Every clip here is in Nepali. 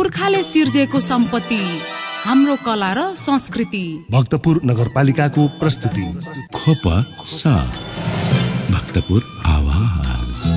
पुर्खाले सिर्जेको सम्पत्ति हाम्रो कला र संस्कृति। भक्तपुर नगरपालिकाको प्रस्तुति खोपा साथ भक्तपुर आवाज।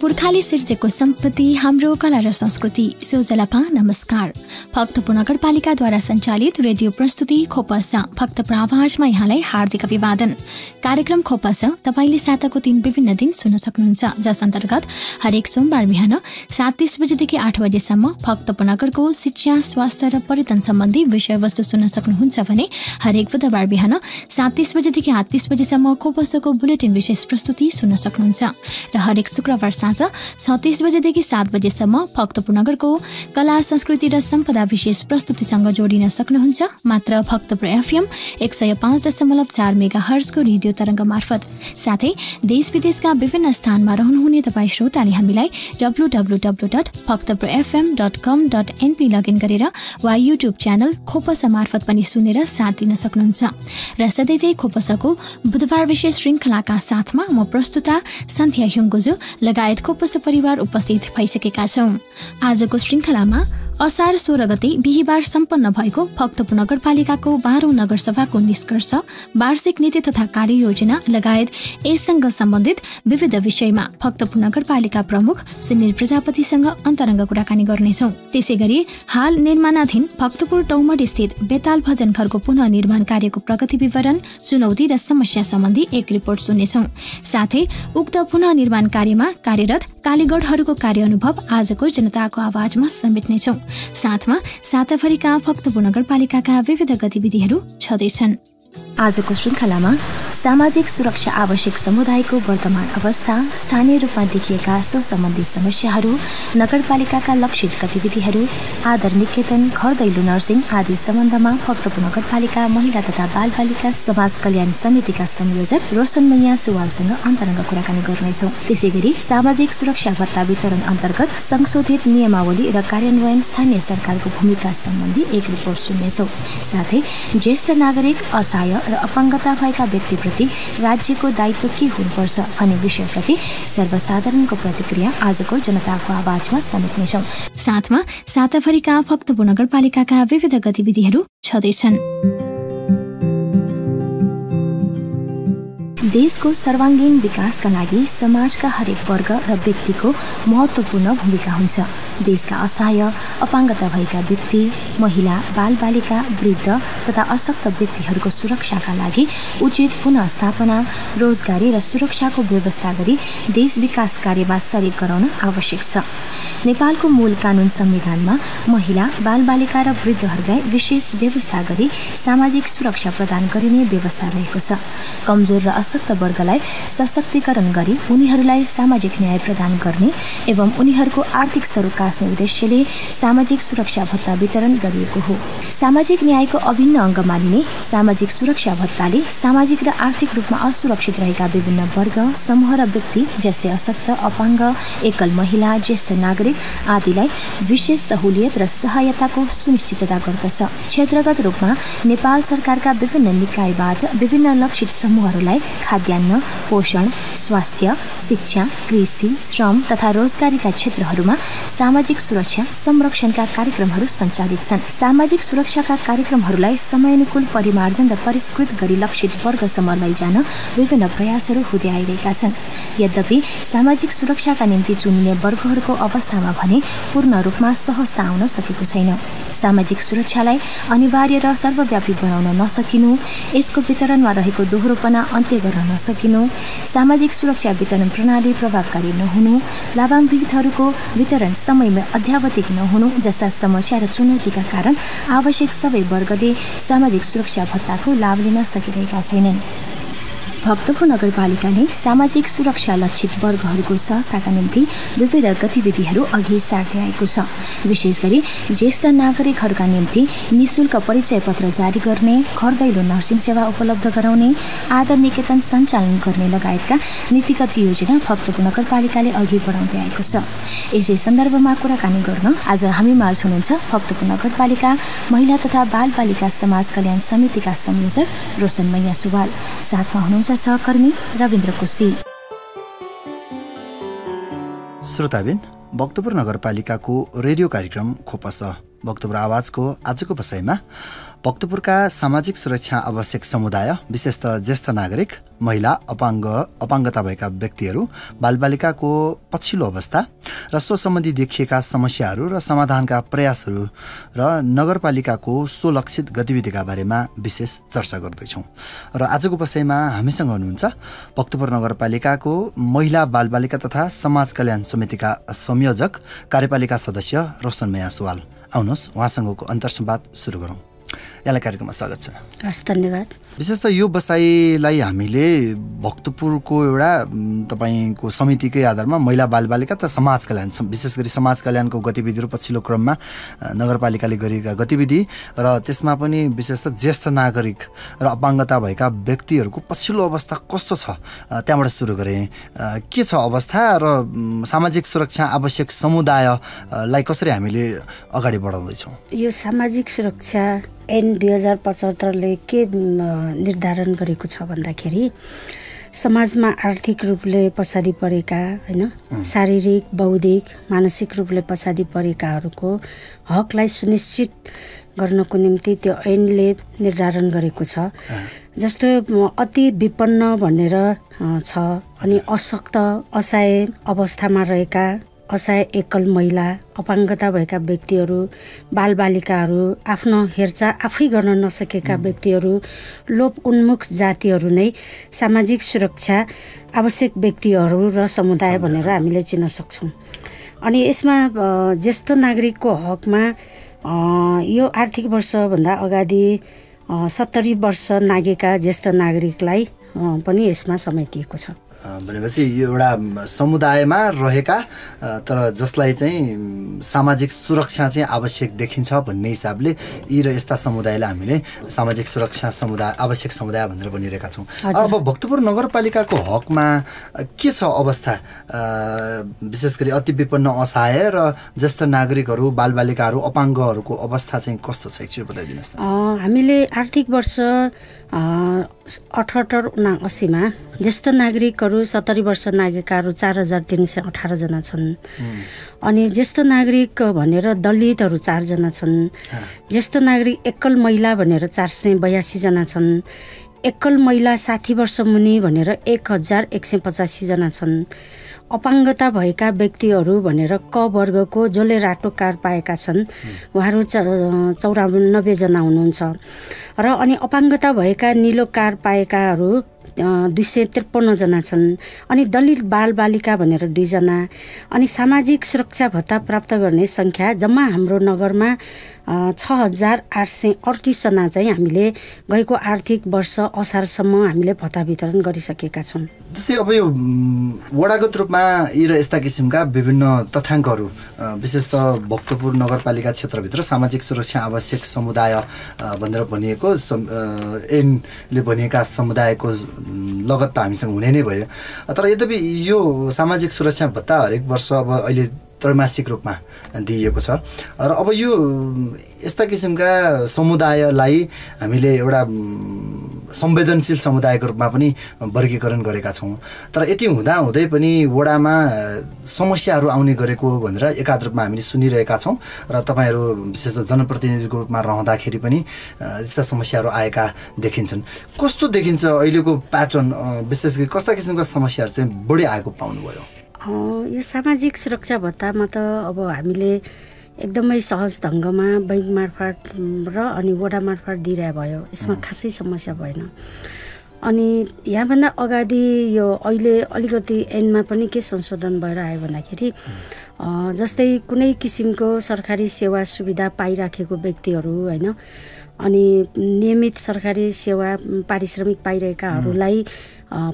पुर्खाले सिर्जेको सम्पत्ति हाम्रो कला र संस्कृति। सोझलापा नमस्कार। भक्तपुर नगरपालिकाद्वारा सञ्चालित रेडियो प्रस्तुति खोपसा भक्तपुर आवाजमा यहाँलाई हार्दिक अभिवादन। कार्यक्रम खोपसा तपाईले साताको 3 विभिन्न दिन सुन्न सक्नुहुन्छ, जस अन्तर्गत हरेक सोमबार बिहान 7:30 बजेदेखि 8 बजेसम्म भक्तपुर नगरको शिक्षा, स्वास्थ्य र पर्यटन सम्बन्धी विषयवस्तु सुन्न सक्नुहुन्छ भने हरेक बुधबार बिहान 7:30 बजेदेखि 8:30 बजेसम्म खोपसाको बुलेटिन विशेष प्रस्तुति सुन्न सक्नुहुन्छ र हरेक शुक्रबार साँझ 6:30 बजेदेखि 7 बजेसम्म भक्तपुर नगरको कला, संस्कृति र सम्पदा विशेष प्रस्तुतिसँग जोडिन सक्नुहुन्छ मात्र भक्तपुर एफएम 105.4 मेगाहर्जको रेडियो तरङ्ग मार्फत। साथै देश विदेशका विभिन्न स्थानमा रहनुहुने तपाईँ श्रोताले हामीलाई www.bhaktapurfm.com.np लगइन गरेर वा युट्युब च्यानल खोपसा मार्फत पनि सुनेर साथ दिन सक्नुहुन्छ। र सधैँझै खोपसाको बुधबार विशेष श्रृङ्खलाका साथमा म प्रस्तुता सन्ध्या ह्युङ्गोजु लगायत खोपसा परिवार उपस्थित भइसकेका छौँ। आजको श्रृङ्खलामा असार 16 गते बिहीबार सम्पन्न भएको भक्तपुर नगरपालिकाको 12औं नगरसभाको निष्कर्ष, वार्षिक नीति तथा कार्ययोजना लगायत यससँग सम्बन्धित विविध विषयमा भक्तपुर नगरपालिका प्रमुख सुनिल प्रजापतिसँग अन्तरङ्ग कुराकानी गर्नेछौँ। त्यसैगरी हाल निर्माणाधीन भक्तपुर टौमड स्थित बेताल भजन घरको पुनः निर्माण कार्यको प्रगति विवरण, चुनौती र समस्या सम्बन्धी एक रिपोर्ट सुन्नेछौँ। साथै उक्त पुनः निर्माण कार्यमा कार्यरत कालीगढहरूको कार्य अनुभव आजको जनताको आवाजमा समेट्नेछौँ। साथमा साताभरिका भक्तपुर नगरपालिकाका विविध गतिविधिहरू छँदैछन्। आजको श्रृङ्खलामा सामाजिक सुरक्षा आवश्यक समुदायको वर्तमान अवस्था, स्थानीय रूपमा देखिएका सो सम्बन्धी समस्याहरू, नगरपालिकाका लक्षित गतिविधिहरू, आदर निकेतन, घर दैलो नर्सिङ आदि सम्बन्धमा भक्तपुर नगरपालिका महिला तथा बालबालिका समाज कल्याण समितिका संयोजक रोशन मैया सुवालसँग अन्तरङ्ग कुराकानी गर्नेछौँ। त्यसैगरी सामाजिक सुरक्षा भत्ता वितरण अन्तर्गत संशोधित नियमावली र कार्यान्वयन, स्थानीय सरकारको भूमिका सम्बन्धी एक रिपोर्ट सुन्नेछौँ। साथै ज्येष्ठ नागरिक, असहाय र अपाङ्गता भएका व्यक्तिप्रति राज्यको दायित्व के हुनुपर्छ भन्ने विषयप्रति सर्वसाधारणको प्रतिक्रिया आजको जनताको आवाजमा समेट्नेछौँ। साथमा साताभरिका भक्तपुर नगरपालिकाका विविध गतिविधिहरू छँदैछन्। देशको सर्वाङ्गीण विकासका लागि समाजका हरेक वर्ग र व्यक्तिको महत्त्वपूर्ण भूमिका हुन्छ। देशका असहाय, अपाङ्गता भएका व्यक्ति, महिला, बालबालिका, वृद्ध तथा अशक्त व्यक्तिहरूको सुरक्षाका लागि उचित पुनःस्थापना, रोजगारी र सुरक्षाको व्यवस्था गरी देश विकास कार्यमा सरिक गराउन आवश्यक छ। नेपालको मूल कानुन संविधानमा महिला, बालबालिका र वृद्धहरूलाई विशेष व्यवस्था गरी सामाजिक सुरक्षा प्रदान गरिने व्यवस्था रहेको छ। कमजोर र अशक्त वर्गलाई सशक्तिकरण गरी उनीहरूलाई सामाजिक न्याय प्रदान गर्ने एवं उनीहरूको आर्थिक स्तर उकास्ने उद्देश्यले सामाजिक सुरक्षा भत्ता वितरण गरिएको हो। सामाजिक न्यायको अभिन्न अङ्ग मानिने सामाजिक सुरक्षा भत्ताले सामाजिक र आर्थिक रूपमा असुरक्षित रहेका विभिन्न वर्ग, समूह र व्यक्ति जस्तै अशक्त, अपाङ्ग, एकल महिला, ज्येष्ठ नागरिक आदिलाई विशेष सहुलियत र सहायताको सुनिश्चितता गर्दछ। क्षेत्रगत रूपमा नेपाल सरकारका विभिन्न निकायबाट विभिन्न लक्षित समूहहरूलाई खाद्यान्न, पोषण, स्वास्थ्य, शिक्षा, कृषि, श्रम तथा रोजगारीका क्षेत्रहरूमा सामाजिक सुरक्षा संरक्षणका कार्यक्रमहरू सञ्चालित छन्। सामाजिक सुरक्षाका कार्यक्रमहरूलाई समयानुकूल परिमार्जन र परिष्कृत गरी लक्षित वर्गसम्म लैजान विभिन्न प्रयासहरू हुँदै आइरहेका छन्। यद्यपि सामाजिक सुरक्षाका निम्ति चुनिने वर्गहरूको अवस्थामा भने पूर्ण रूपमा सहजता आउन सकेको छैन। सामाजिक सुरक्षालाई अनिवार्य र सर्वव्यापी बनाउन नसकिनु, यसको वितरणमा रहेको दोहोरोपना अन्त्य गर्न नसकिनु, सामाजिक सुरक्षा वितरण प्रणाली प्रभावकारी नहुनु, लाभान्वितहरूको वितरण समयमा अध्यावधिक नहुनु जस्ता समस्या र चुनौतीका कारण आवश्यक सबै वर्गले सामाजिक सुरक्षा भत्ताको लाभ लिन सकिरहेका छैनन्। भक्तपुर नगरपालिकाले सामाजिक सुरक्षा लक्षित वर्गहरूको सहजताका निम्ति विविध गतिविधिहरू अघि सार्दै आएको छ। विशेष गरी ज्येष्ठ नागरिकहरूका निम्ति निःशुल्क परिचय पत्र जारी गर्ने, घर दैलो नर्सिङ सेवा उपलब्ध गराउने, आदर निकेतन सञ्चालन गर्ने लगायतका नीतिगत योजना भक्तपुर नगरपालिकाले अघि बढाउँदै आएको छ। यसै सन्दर्भमा कुराकानी गर्न आज हामी माझ हुनुहुन्छ भक्तपुर नगरपालिका महिला तथा बालबालिका समाज कल्याण समितिका संयोजक रोशन मैया सुवाल, साथमा हुनुहुन्छ सहकर्मी रविन्द्र कोशी। श्रोताबिन, भक्तपुर नगरपालिकाको रेडियो कार्यक्रम खोपस भक्तपुर आवाजको आजको बसाइमा भक्तपुरका सामाजिक सुरक्षा आवश्यक समुदाय विशेषतः ज्येष्ठ नागरिक महिला अपाङ्गता भएका व्यक्तिहरू बालबालिकाको पछिल्लो अवस्था र सो सम्बन्धी देखिएका समस्याहरू र समाधानका प्रयासहरू र नगरपालिकाको स्वलक्षित गतिविधिका बारेमा विशेष चर्चा गर्दैछौँ। र आजको बसाइमा हामीसँग हुनुहुन्छ भक्तपुर नगरपालिकाको महिला बालबालिका तथा समाज कल्याण समितिका संयोजक कार्यपालिका सदस्य रोशनमया सुवाल। आउनुहोस् उहाँसँगको अन्तर्संवाद सुरु गरौँ। यहाँलाई कार्यक्रममा स्वागत छ। हस्, धन्यवाद। विशेष त यो बसाइलाई हामीले भक्तपुरको एउटा तपाईँको समितिकै आधारमा महिला बालबालिका त समाज कल्याण विशेष गरी समाज कल्याणको गतिविधिहरू पछिल्लो क्रममा नगरपालिकाले गरेका गतिविधि र त्यसमा पनि विशेष त ज्येष्ठ नागरिक र अपाङ्गता भएका व्यक्तिहरूको पछिल्लो अवस्था कस्तो छ त्यहाँबाट सुरु गरेँ। के छ अवस्था र सामाजिक सुरक्षा आवश्यक समुदायलाई कसरी हामीले अगाडि बढाउँदैछौँ? यो सामाजिक सुरक्षा ऐन 2075ले के निर्धारण गरेको छ भन्दाखेरि समाजमा आर्थिक रूपले पछाडि परेका हैन शारीरिक बौद्धिक मानसिक रूपले पछाडि परेकाहरूको हकलाई सुनिश्चित गर्नको निम्ति त्यो ऐनले निर्धारण गरेको छ। जस्तो अति विपन्न भनेर छ, अनि अशक्त असहाय अवस्थामा रहेका असहाय एकल महिला अपाङ्गता भएका व्यक्तिहरू बालबालिकाहरू आफ्नो हेरचाह आफै गर्न नसकेका व्यक्तिहरू लोप उन्मुख जातिहरू नै सामाजिक सुरक्षा आवश्यक व्यक्तिहरू र समुदाय भनेर हामीले चिन्न सक्छौँ। अनि यसमा ज्येष्ठ नागरिकको हकमा यो आर्थिक वर्षभन्दा अगाडि 70 वर्ष नागेका ज्येष्ठ नागरिकलाई पनि यसमा समेटिएको छ। भनेपछि यो एउटा समुदायमा रहेका तर जसलाई चाहिँ सामाजिक सुरक्षा चाहिँ आवश्यक देखिन्छ भन्ने हिसाबले यी र यस्ता समुदायलाई हामीले सामाजिक सुरक्षा समुदाय आवश्यक समुदाय भनेर भनिरहेका छौँ। अब भक्तपुर नगरपालिकाको हकमा के छ अवस्था? विशेष गरी अति विपन्न असहाय र ज्येष्ठ नागरिकहरू बालबालिकाहरू अपाङ्गहरूको अवस्था चाहिँ कस्तो छ एकचोटि बताइदिनुहोस्। हामीले आर्थिक वर्ष 78-79 मा ज्येष्ठ नागरिकहरू 70 वर्ष नागेकाहरू 4318 जना छन्। अनि ज्येष्ठ नागरिक भनेर दलितहरू 4 जना छन्। ज्येष्ठ नागरिक एकल महिला भनेर 482 जना छन्। एकल महिला 60 वर्ष मुनि भनेर 1185 जना छन्। अपाङ्गता भएका व्यक्तिहरू भनेर क वर्गको जसले रातो कार्ड पाएका छन् उहाँहरू 94 जना हुनुहुन्छ। र अनि अपाङ्गता भएका निलो कार्ड पाएकाहरू 253 जना छन्। अनि दलित बालबालिका भनेर 2 जना। अनि सामाजिक सुरक्षा भत्ता प्राप्त गर्ने सङ्ख्या जम्मा हाम्रो नगरमा 6838 जना चाहिँ हामीले गएको आर्थिक वर्ष असारसम्म हामीले भत्ता वितरण गरिसकेका छौँ। जस्तै अब यो वडागत रूपमा यी र यस्ता किसिमका विभिन्न तथ्याङ्कहरू विशेष त भक्तपुर नगरपालिका क्षेत्रभित्र सामाजिक सुरक्षा आवश्यक समुदाय भनेर भनिएको ऐनले भनिएका समुदायको लगत त हामीसँग हुने नै भयो। तर यद्यपि यो सामाजिक सुरक्षा भत्ता हरेक वर्ष अब अहिले त्रैमासिक रूपमा दिइएको छ र अब यो यस्ता किसिमका समुदायलाई हामीले एउटा संवेदनशील समुदायको रूपमा पनि वर्गीकरण गरेका छौँ। तर यति हुँदाहुँदै पनि वडामा समस्याहरू आउने गरेको भनेर एकाध रूपमा हामीले सुनिरहेका छौँ र तपाईँहरू विशेष जनप्रतिनिधिको रूपमा रहँदाखेरि पनि यस्ता समस्याहरू आएका देखिन्छन्। कस्तो देखिन्छ अहिलेको प्याटर्न? विशेष गरी कस्ता किसिमका समस्याहरू चाहिँ बढी आएको पाउनुभयो? यो सामाजिक सुरक्षा भत्तामा त अब हामीले एकदमै सहज ढङ्गमा बैंक मार्फत र अनि वडा मार्फत दिइरहे भयो। यसमा खासै समस्या भएन। अनि यहाँभन्दा अगाडि यो अहिले अलिकति ऐनमा पनि के संशोधन भएर आयो भन्दाखेरि जस्तै कुनै किसिमको सरकारी सेवा सुविधा पाइराखेको व्यक्तिहरू हैन अनि नियमित सरकारी सेवा पारिश्रमिक पाइरहेकाहरूलाई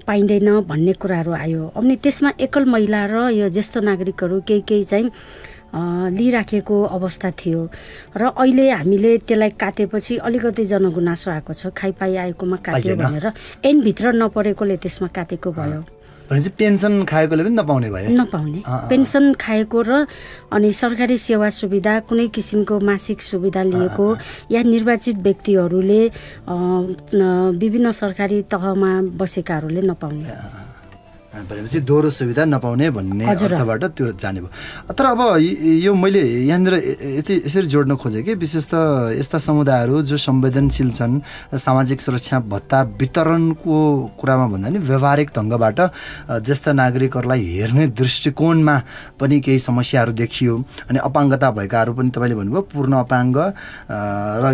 पाइँदैन भन्ने कुराहरू आयो। अनि त्यसमा एकल महिला र यो ज्येष्ठ नागरिकहरू केही चाहिँ लिइराखेको अवस्था थियो र अहिले हामीले त्यसलाई काटेपछि अलिकति जनगुनासो आएको छ। खाइपाई आएकोमा काट्यो भनेर ऐनभित्र नपरेकोले त्यसमा काटेको भयो। भनेपछि पेन्सन खाएकोले पनि नपाउने भयो? नपाउने। पेन्सन खाएको र अनि सरकारी सेवा सुविधा कुनै किसिमको मासिक सुविधा लिएको या निर्वाचित व्यक्तिहरूले विभिन्न सरकारी तहमा बसेकाहरूले नपाउने। भनेपछि दोहोरो सुविधा नपाउने भन्ने अर्थबाट त्यो जाने भयो। तर अब यो मैले यहाँनिर यसरी जोड्न खोजेँ कि विशेष त यस्ता समुदायहरू जो संवेदनशील छन्, सामाजिक सुरक्षा भत्ता वितरणको कुरामा भन्दा नि व्यवहारिक ढङ्गबाट ज्येष्ठ नागरिकहरूलाई हेर्ने दृष्टिकोणमा पनि केही समस्याहरू देखियो। अनि अपाङ्गता भएकाहरू पनि तपाईँले भन्नुभयो पूर्ण अपाङ्ग र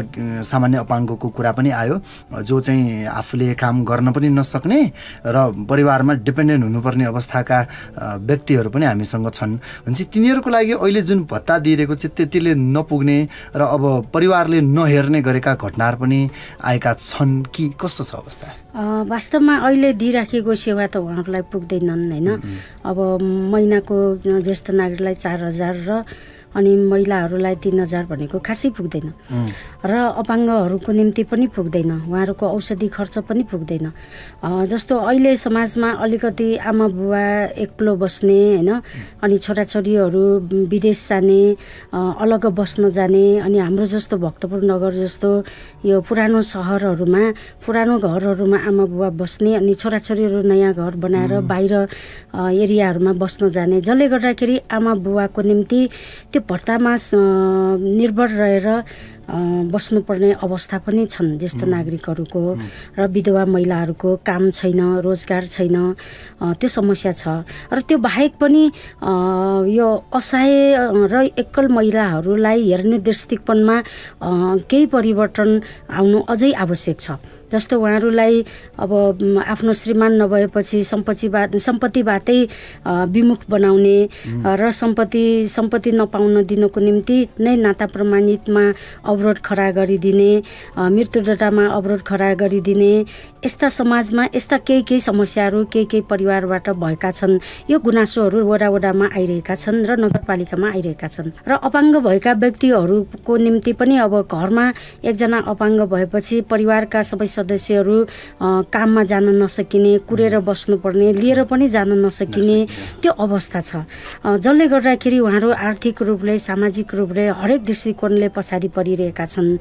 सामान्य अपाङ्गको कुरा पनि आयो, जो चाहिँ आफूले काम गर्न पनि नसक्ने र परिवारमा डिपेन्डेन्ट हुनुपर्ने अवस्थाका व्यक्तिहरू पनि हामीसँग छन्। भनेपछि तिनीहरूको लागि अहिले जुन भत्ता दिइरहेको चाहिँ त्यतिले नपुग्ने र अब परिवारले नहेर्ने गरेका घटनाहरू पनि आएका छन् कि कस्तो छ अवस्था? वास्तवमा अहिले दिइराखेको सेवा त उहाँहरूलाई पुग्दैनन् होइन। अब महिनाको ज्येष्ठ नागरिकलाई 4,000 र अनि महिलाहरूलाई 3,000 भनेको खासै पुग्दैन र अपाङ्गहरूको निम्ति पनि पुग्दैन, उहाँहरूको औषधि खर्च पनि पुग्दैन। जस्तो अहिले समाजमा अलिकति आमा बुवा एक्लो बस्ने होइन, अनि छोराछोरीहरू विदेश जाने, अलग बस्न जाने, अनि हाम्रो जस्तो भक्तपुर नगर जस्तो यो पुरानो सहरहरूमा पुरानो घरहरूमा आमा बुवा बस्ने, अनि छोराछोरीहरू नयाँ घर बनाएर बाहिर एरियाहरूमा बस्न जाने, जसले गर्दाखेरि आमा बुवाको निम्ति त्यो भत्तामा निर्भर रहेर बस्नुपर्ने अवस्था पनि छन् ज्येष्ठ नागरिकहरूको र विधवा महिलाहरूको काम छैन, रोजगार छैन, त्यो समस्या छ। र त्यो बाहेक पनि यो असहाय र एकल महिलाहरूलाई हेर्ने दृष्टिकोणमा केही परिवर्तन आउनु अझै आवश्यक छ। जस्तो उहाँहरूलाई अब आफ्नो श्रीमान नभएपछि सम्पत्तिबाटै विमुख बनाउने र सम्पत्ति नपाउन दिनको निम्ति नै नाता प्रमाणितमा अवरोध खडा गरिदिने, मृत्युदण्डमा अवरोध खडा गरिदिने, यस्ता समाजमा यस्ता केही समस्याहरू केही परिवारबाट भएका छन्। यो गुनासोहरू वडामा आइरहेका छन् र नगरपालिकामा आइरहेका छन्। र अपाङ्ग भएका व्यक्तिहरूको निम्ति पनि अब घरमा एकजना अपाङ्ग भएपछि परिवारका सबै सदस्यहरू काममा जान नसकिने, कुरेर बस्नुपर्ने, लिएर पनि जान नसकिने त्यो अवस्था छ, जसले गर्दाखेरि उहाँहरू आर्थिक रूपले सामाजिक रूपले हरेक दृष्टिकोणले पछाडि परिरहेका छन्।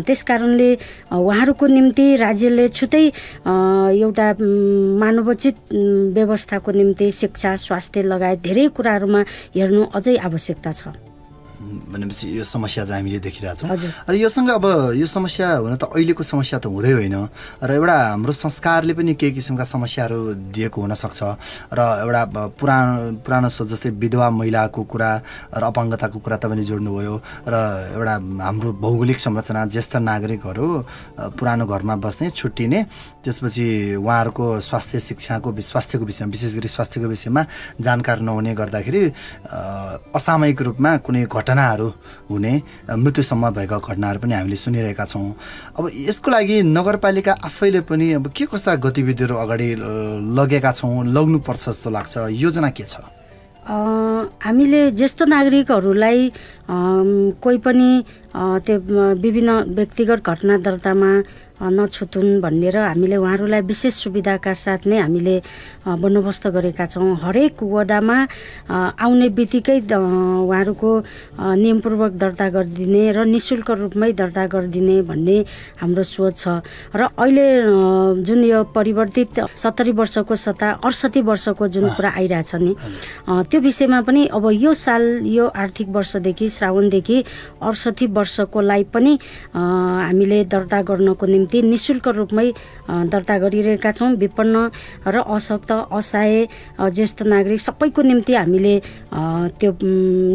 त्यसकारणले उहाँहरूको निम्ति राज्यले छुट्टै एउटा मानवोचित व्यवस्थाको निम्ति शिक्षा, स्वास्थ्य लगायत धेरै कुराहरूमा हेर्नु अझै आवश्यकता छ। भनेपछि यो समस्या चाहिँ हामीले देखिरहेछौँ। र योसँग अब यो समस्या हुन त अहिलेको समस्या त हुँदै होइन, र एउटा हाम्रो संस्कारले पनि केही किसिमका समस्याहरू दिएको हुनसक्छ। र एउटा पुरानो सोच जस्तै विधवा महिलाको कुरा र अपाङ्गताको कुरा तपाईँले जोड्नुभयो, र एउटा हाम्रो भौगोलिक संरचना ज्येष्ठ नागरिकहरू पुरानो घरमा बस्ने, छुट्टिने, त्यसपछि उहाँहरूको स्वास्थ्यको विषयमा विशेष गरी स्वास्थ्यको विषयमा जानकार नहुने गर्दाखेरि असामयिक रूपमा कुनै घटनाहरू हुने, मृत्युसम्म भएका घटनाहरू पनि हामीले सुनिरहेका छौँ। अब यसको लागि नगरपालिका आफैले पनि अब के कस्ता गतिविधिहरू अगाडि लगेका छौँ, लग्नुपर्छ जस्तो लाग्छ, योजना के छ? हामीले ज्येष्ठ नागरिकहरूलाई कोही पनि त्यो विभिन्न व्यक्तिगत घटना दर्तामा नछुटुन् भनेर हामीले उहाँहरूलाई विशेष सुविधाका साथ नै हामीले बन्दोबस्त गरेका छौँ। हरेक वडामा आउने बित्तिकै उहाँहरूको नियमपूर्वक दर्ता गरिदिने र निःशुल्क रूपमै दर्ता गरिदिने भन्ने हाम्रो सोच छ। र अहिले जुन यो परिवर्तित 70 वर्षको सट्टा 68 वर्षको जुन कुरा आइरहेछ नि, त्यो विषयमा पनि अब यो साल यो आर्थिक वर्षदेखि श्रावणदेखि 68 वर्षकोलाई पनि हामीले दर्ता गर्नको निम्ति निःशुल्क रूपमै दर्ता गरिरहेका छौँ। विपन्न र अशक्त, असहाय ज्येष्ठ नागरिक सबैको निम्ति हामीले त्यो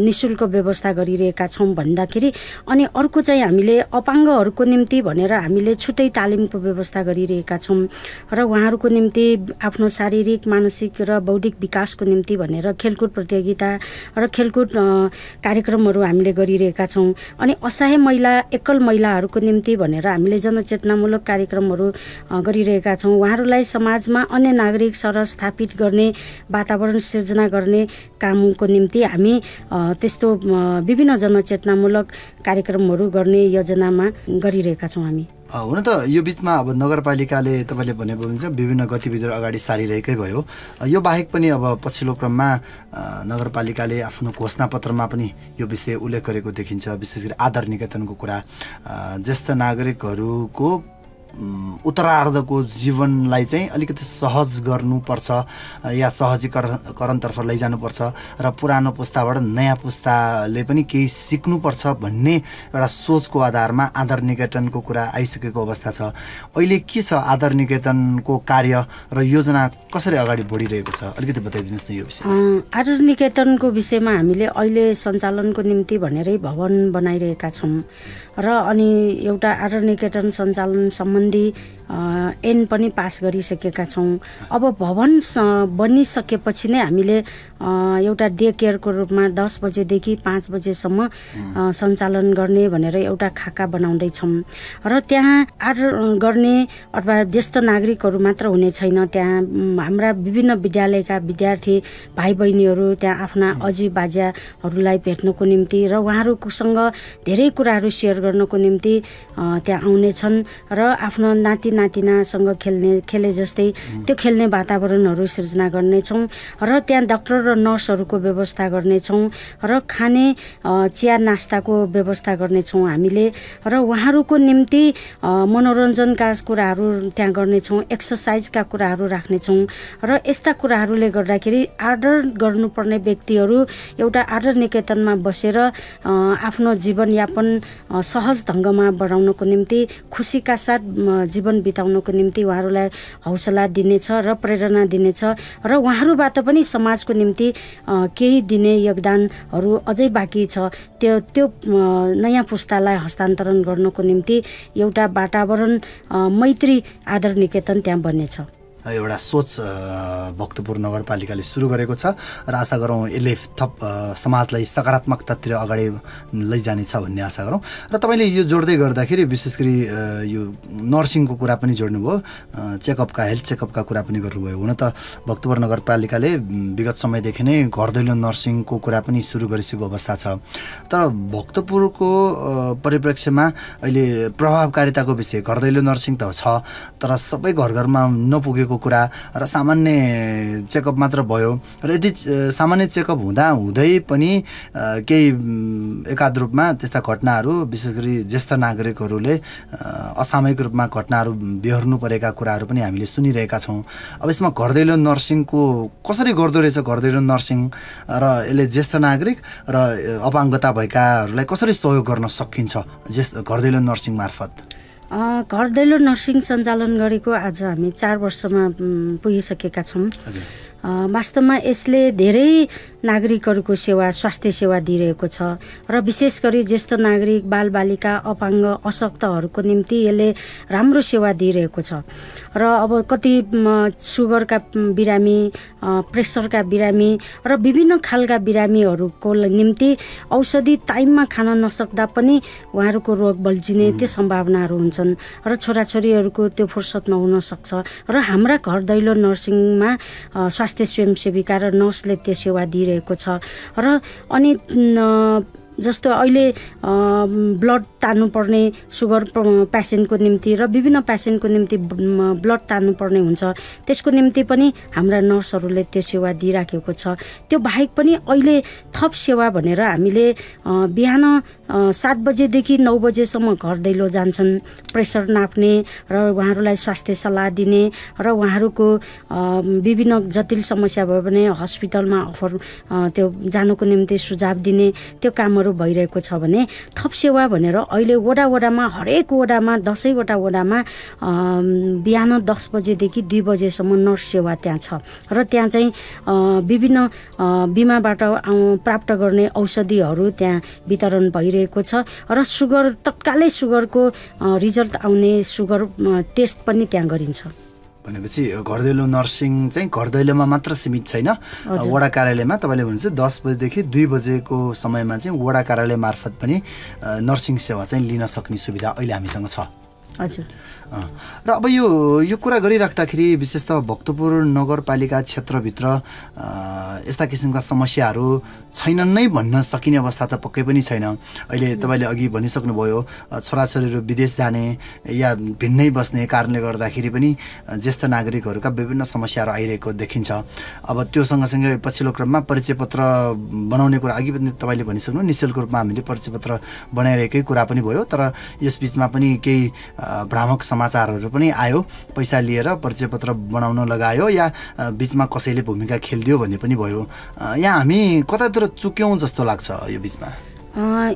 निःशुल्क व्यवस्था गरिरहेका छौँ भन्दाखेरि, अनि अर्को चाहिँ हामीले अपाङ्गहरूको निम्ति भनेर हामीले छुट्टै तालिमको व्यवस्था गरिरहेका छौँ र उहाँहरूको निम्ति आफ्नो शारीरिक, मानसिक र बौद्धिक विकासको निम्ति भनेर खेलकुद प्रतियोगिता र खेलकुद कार्यक्रमहरू हामीले गरिरहेका छौँ। अनि असहाय महिला, एकल महिलाहरूको निम्ति भनेर हामीले जनचेतनामूलक कार्यक्रमहरू गरिरहेका छौँ। उहाँहरूलाई समाजमा अन्य नागरिक सरह स्थापित गर्ने, वातावरण सिर्जना गर्ने कामको निम्ति हामी त्यस्तो विभिन्न जनचेतनामूलक कार्यक्रमहरू गर्ने योजनामा गरिरहेका छौँ हामी। हुन त यो बिचमा अब नगरपालिकाले तपाईँले भनेको हुन्छ विभिन्न गतिविधिहरू अगाडि सारिरहेकै भयो। यो बाहेक पनि अब पछिल्लो क्रममा नगरपालिकाले आफ्नो घोषणापत्रमा पनि यो विषय उल्लेख गरेको देखिन्छ, विशेष गरी आधार निकेतनको कुरा, ज्येष्ठ नागरिकहरूको उत्तरार्धको जीवनलाई चाहिँ अलिकति सहज गर्नुपर्छ या सहजीकरणतर्फ लैजानुपर्छ र पुरानो पुस्ताबाट नयाँ पुस्ताले पनि केही सिक्नुपर्छ भन्ने एउटा सोचको आधारमा आदर निकेतनको कुरा आइसकेको अवस्था छ। अहिले के छ आदर निकेतनको कार्य र योजना कसरी अगाडि बढिरहेको छ, अलिकति बताइदिनुहोस् न यो विषय। आदर निकेतनको विषयमा हामीले अहिले सञ्चालनको निम्ति भनेरै भवन बनाइरहेका छौँ र अनि एउटा आदर निकेतन सञ्चालन सम्बन्धी ऐन पनि पास गरिसकेका छौँ। अब भवन बनिसकेपछि नै हामीले एउटा डे केयरको रूपमा 10 बजेदेखि 5 बजेसम्म सञ्चालन गर्ने भनेर एउटा खाका बनाउँदैछौँ र त्यहाँ आदर गर्ने अथवा ज्येष्ठ नागरिकहरू मात्र हुने छैन। त्यहाँ हाम्रा विभिन्न विद्यालयका विद्यार्थी भाइ बहिनीहरू त्यहाँ आफ्ना अजी बाजाहरूलाई भेट्नको निम्ति र उहाँहरूसँग धेरै कुराहरू सेयर गर्नको निम्ति त्यहाँ आउनेछन् र आफ्नो नाति नातिनासँग खेले जस्तै त्यो खेल्ने वातावरणहरू सृजना गर्नेछौँ र त्यहाँ डाक्टर र नर्सहरूको व्यवस्था गर्नेछौँ र खाने चिया नास्ताको व्यवस्था गर्नेछौँ हामीले र उहाँहरूको निम्ति मनोरञ्जनका कुराहरू त्यहाँ गर्नेछौँ, एक्सर्साइजका कुराहरू राख्नेछौँ र यस्ता कुराहरूले गर्दाखेरि आदर गर्नुपर्ने व्यक्तिहरू एउटा आदर निकेतनमा बसेर आफ्नो जीवनयापन सहज ढङ्गमा बढाउनको निम्ति खुसीका साथ जीवन बिताउनको निम्ति उहाँहरूलाई हौसला दिनेछ र प्रेरणा दिनेछ र उहाँहरूबाट पनि समाजको निम्ति केही दिने योगदानहरू अझै बाँकी छ। त्यो नयाँ पुस्तालाई हस्तान्तरण गर्नको निम्ति एउटा वातावरण मैत्री आदर निकेतन त्यहाँ बन्नेछ। एउटा सोच भक्तपुर नगरपालिकाले सुरु गरेको छ र आशा गरौँ यसले थप समाजलाई सकारात्मकतातिर अगाडि लैजानेछ भन्ने आशा गरौँ। र तपाईँले यो जोड्दै गर्दाखेरि विशेष गरी यो नर्सिङको कुरा पनि जोड्नुभयो, चेकअपका हेल्थ चेकअपका कुरा पनि गर्नुभयो। हुन त भक्तपुर नगरपालिकाले विगत समयदेखि नै घर दैलो नर्सिङको कुरा पनि सुरु गरिसकेको अवस्था छ। तर भक्तपुरको परिप्रेक्ष्यमा अहिले प्रभावकारिताको विषय घर दैलो नर्सिङ त छ, तर सबै घर घरमा नपुगेको कुरा र सामान्य चेकअप मात्र भयो र यदि सामान्य चेकअप हुँदै पनि केही एकाध रूपमा त्यस्ता घटनाहरू विशेष गरी ज्येष्ठ नागरिकहरूले असामयिक रूपमा घटनाहरू बेहोर्नु परेका कुराहरू पनि हामीले सुनिरहेका छौँ। अब यसमा घर दैलो नर्सिङको कसरी गर्दो रहेछ घर दैलो नर्सिङ र यसले ज्येष्ठ नागरिक र अपाङ्गता भएकाहरूलाई कसरी सहयोग गर्न सकिन्छ घर दैलो नर्सिङ मार्फत? घर दैलो नर्सिङ सञ्चालन गरेको आज हामी 4 वर्षमा पुगिसकेका छौँ। वास्तवमा यसले धेरै नागरिकहरूको स्वास्थ्य सेवा दिइरहेको छ र विशेष गरी ज्येष्ठ नागरिक बालबालिका अपाङ्ग अशक्तहरूको निम्ति यसले राम्रो सेवा दिइरहेको छ र अब कति सुगरका बिरामी, प्रेसरका बिरामी र विभिन्न खालका बिरामीहरूको निम्ति औषधि टाइममा खान नसक्दा पनि उहाँहरूको रोग बल्झिने त्यो सम्भावनाहरू हुन्छन् र छोराछोरीहरूको त्यो फुर्सद नहुन सक्छ र हाम्रा घर दैलो नर्सिङमा स्वास्थ्य स्वयंसेविका र नर्सले त्यो सेवा दिइरहेको छ र अनि जस्तो अहिले ब्लड तान्नुपर्ने सुगर पेसेन्टको निम्ति र विभिन्न पेसेन्टको निम्ति ब्लड तान्नुपर्ने हुन्छ, त्यसको निम्ति पनि हाम्रा नर्सहरूले त्यो सेवा दिइराखेको छ। त्यो बाहेक पनि अहिले थप सेवा भनेर हामीले बिहान 7 बजेदेखि 9 बजेसम्म घर दैलो जान्छन्, प्रेसर नाप्ने र उहाँहरूलाई स्वास्थ्य सल्लाह दिने र उहाँहरूको विभिन्न जटिल समस्या भयो भने हस्पिटलमा अफर त्यो जानुको निम्ति सुझाव दिने त्यो कामहरू भइरहेको छ भने थप सेवा भनेर अहिले वडामा हरेक वडामा 10वटा वडामा बिहान 10 बजेदेखि 2 बजेसम्म नर्स सेवा त्यहाँ छ र त्यहाँ चाहिँ विभिन्न बिमाबाट प्राप्त गर्ने औषधिहरू त्यहाँ वितरण भइरहेको छ र सुगर तत्कालै सुगरको रिजल्ट आउने सुगर टेस्ट पनि त्यहाँ गरिन्छ। भनेपछि घर दैलो नर्सिङ चाहिँ घर दैलोमा मात्र सीमित छैन, वडा कार्यालयमा तपाईँले भन्नुहुन्छ 10 बजेदेखि 2 बजेको समयमा चाहिँ वडा कार्यालय मार्फत पनि नर्सिङ सेवा चाहिँ लिन सक्ने सुविधा अहिले हामीसँग छ। हजुर। र अब यो कुरा गरिराख्दाखेरि विशेष त भक्तपुर नगरपालिका क्षेत्रभित्र यस्ता किसिमका समस्याहरू छैनन् नै भन्न सकिने अवस्था त पक्कै पनि छैन। अहिले तपाईँले अघि भनिसक्नुभयो छोराछोरीहरू विदेश जाने या भिन्नै बस्ने कारणले गर्दाखेरि पनि ज्येष्ठ नागरिकहरूका विभिन्न समस्याहरू आइरहेको देखिन्छ। अब त्यो सँगसँगै पछिल्लो क्रममा परिचय पत्र बनाउने कुरा अघि पनि तपाईँले भनिसक्नु निःशुल्क रूपमा हामीले परिचय पत्र बनाइरहेकै कुरा पनि भयो, तर यस बिचमा पनि केही भ्रामक समाचारहरू पनि आयो, पैसा लिएर परिचय पत्र बनाउन लगायो या बिचमा कसैले भूमिका खेलिदियो भन्ने पनि भयो। यहाँ हामी कतातिर चुक्यौँ जस्तो लाग्छ यो बिचमा?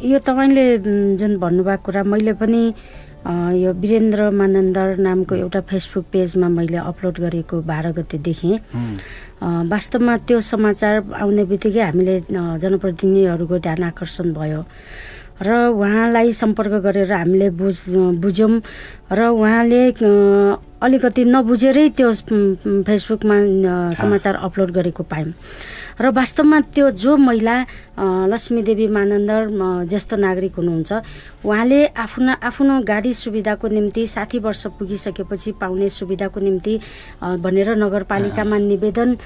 यो तपाईँले जुन भन्नुभएको कुरा मैले पनि यो वीरेन्द्र मानन्दर नामको एउटा फेसबुक पेजमा मैले अपलोड गरेको 12 गते देखेँ। वास्तवमा त्यो समाचार आउने बित्तिकै हामीले जनप्रतिनिधिहरूको ध्यान आकर्षण भयो र उहाँलाई सम्पर्क गरेर हामीले बुझ्यौँ र उहाँले अलिकति नबुझेरै त्यो फेसबुकमा समाचार अपलोड गरेको पायौँ र वास्तवमा त्यो जो महिला लक्ष्मीदेवी मानन्दर ज्येष्ठ नागरिक हुनुहुन्छ, उहाँले आफ्नो गाडी सुविधाको निम्ति 60 वर्ष पुगिसकेपछि पाउने सुविधाको निम्ति भनेर नगरपालिकामा निवेदन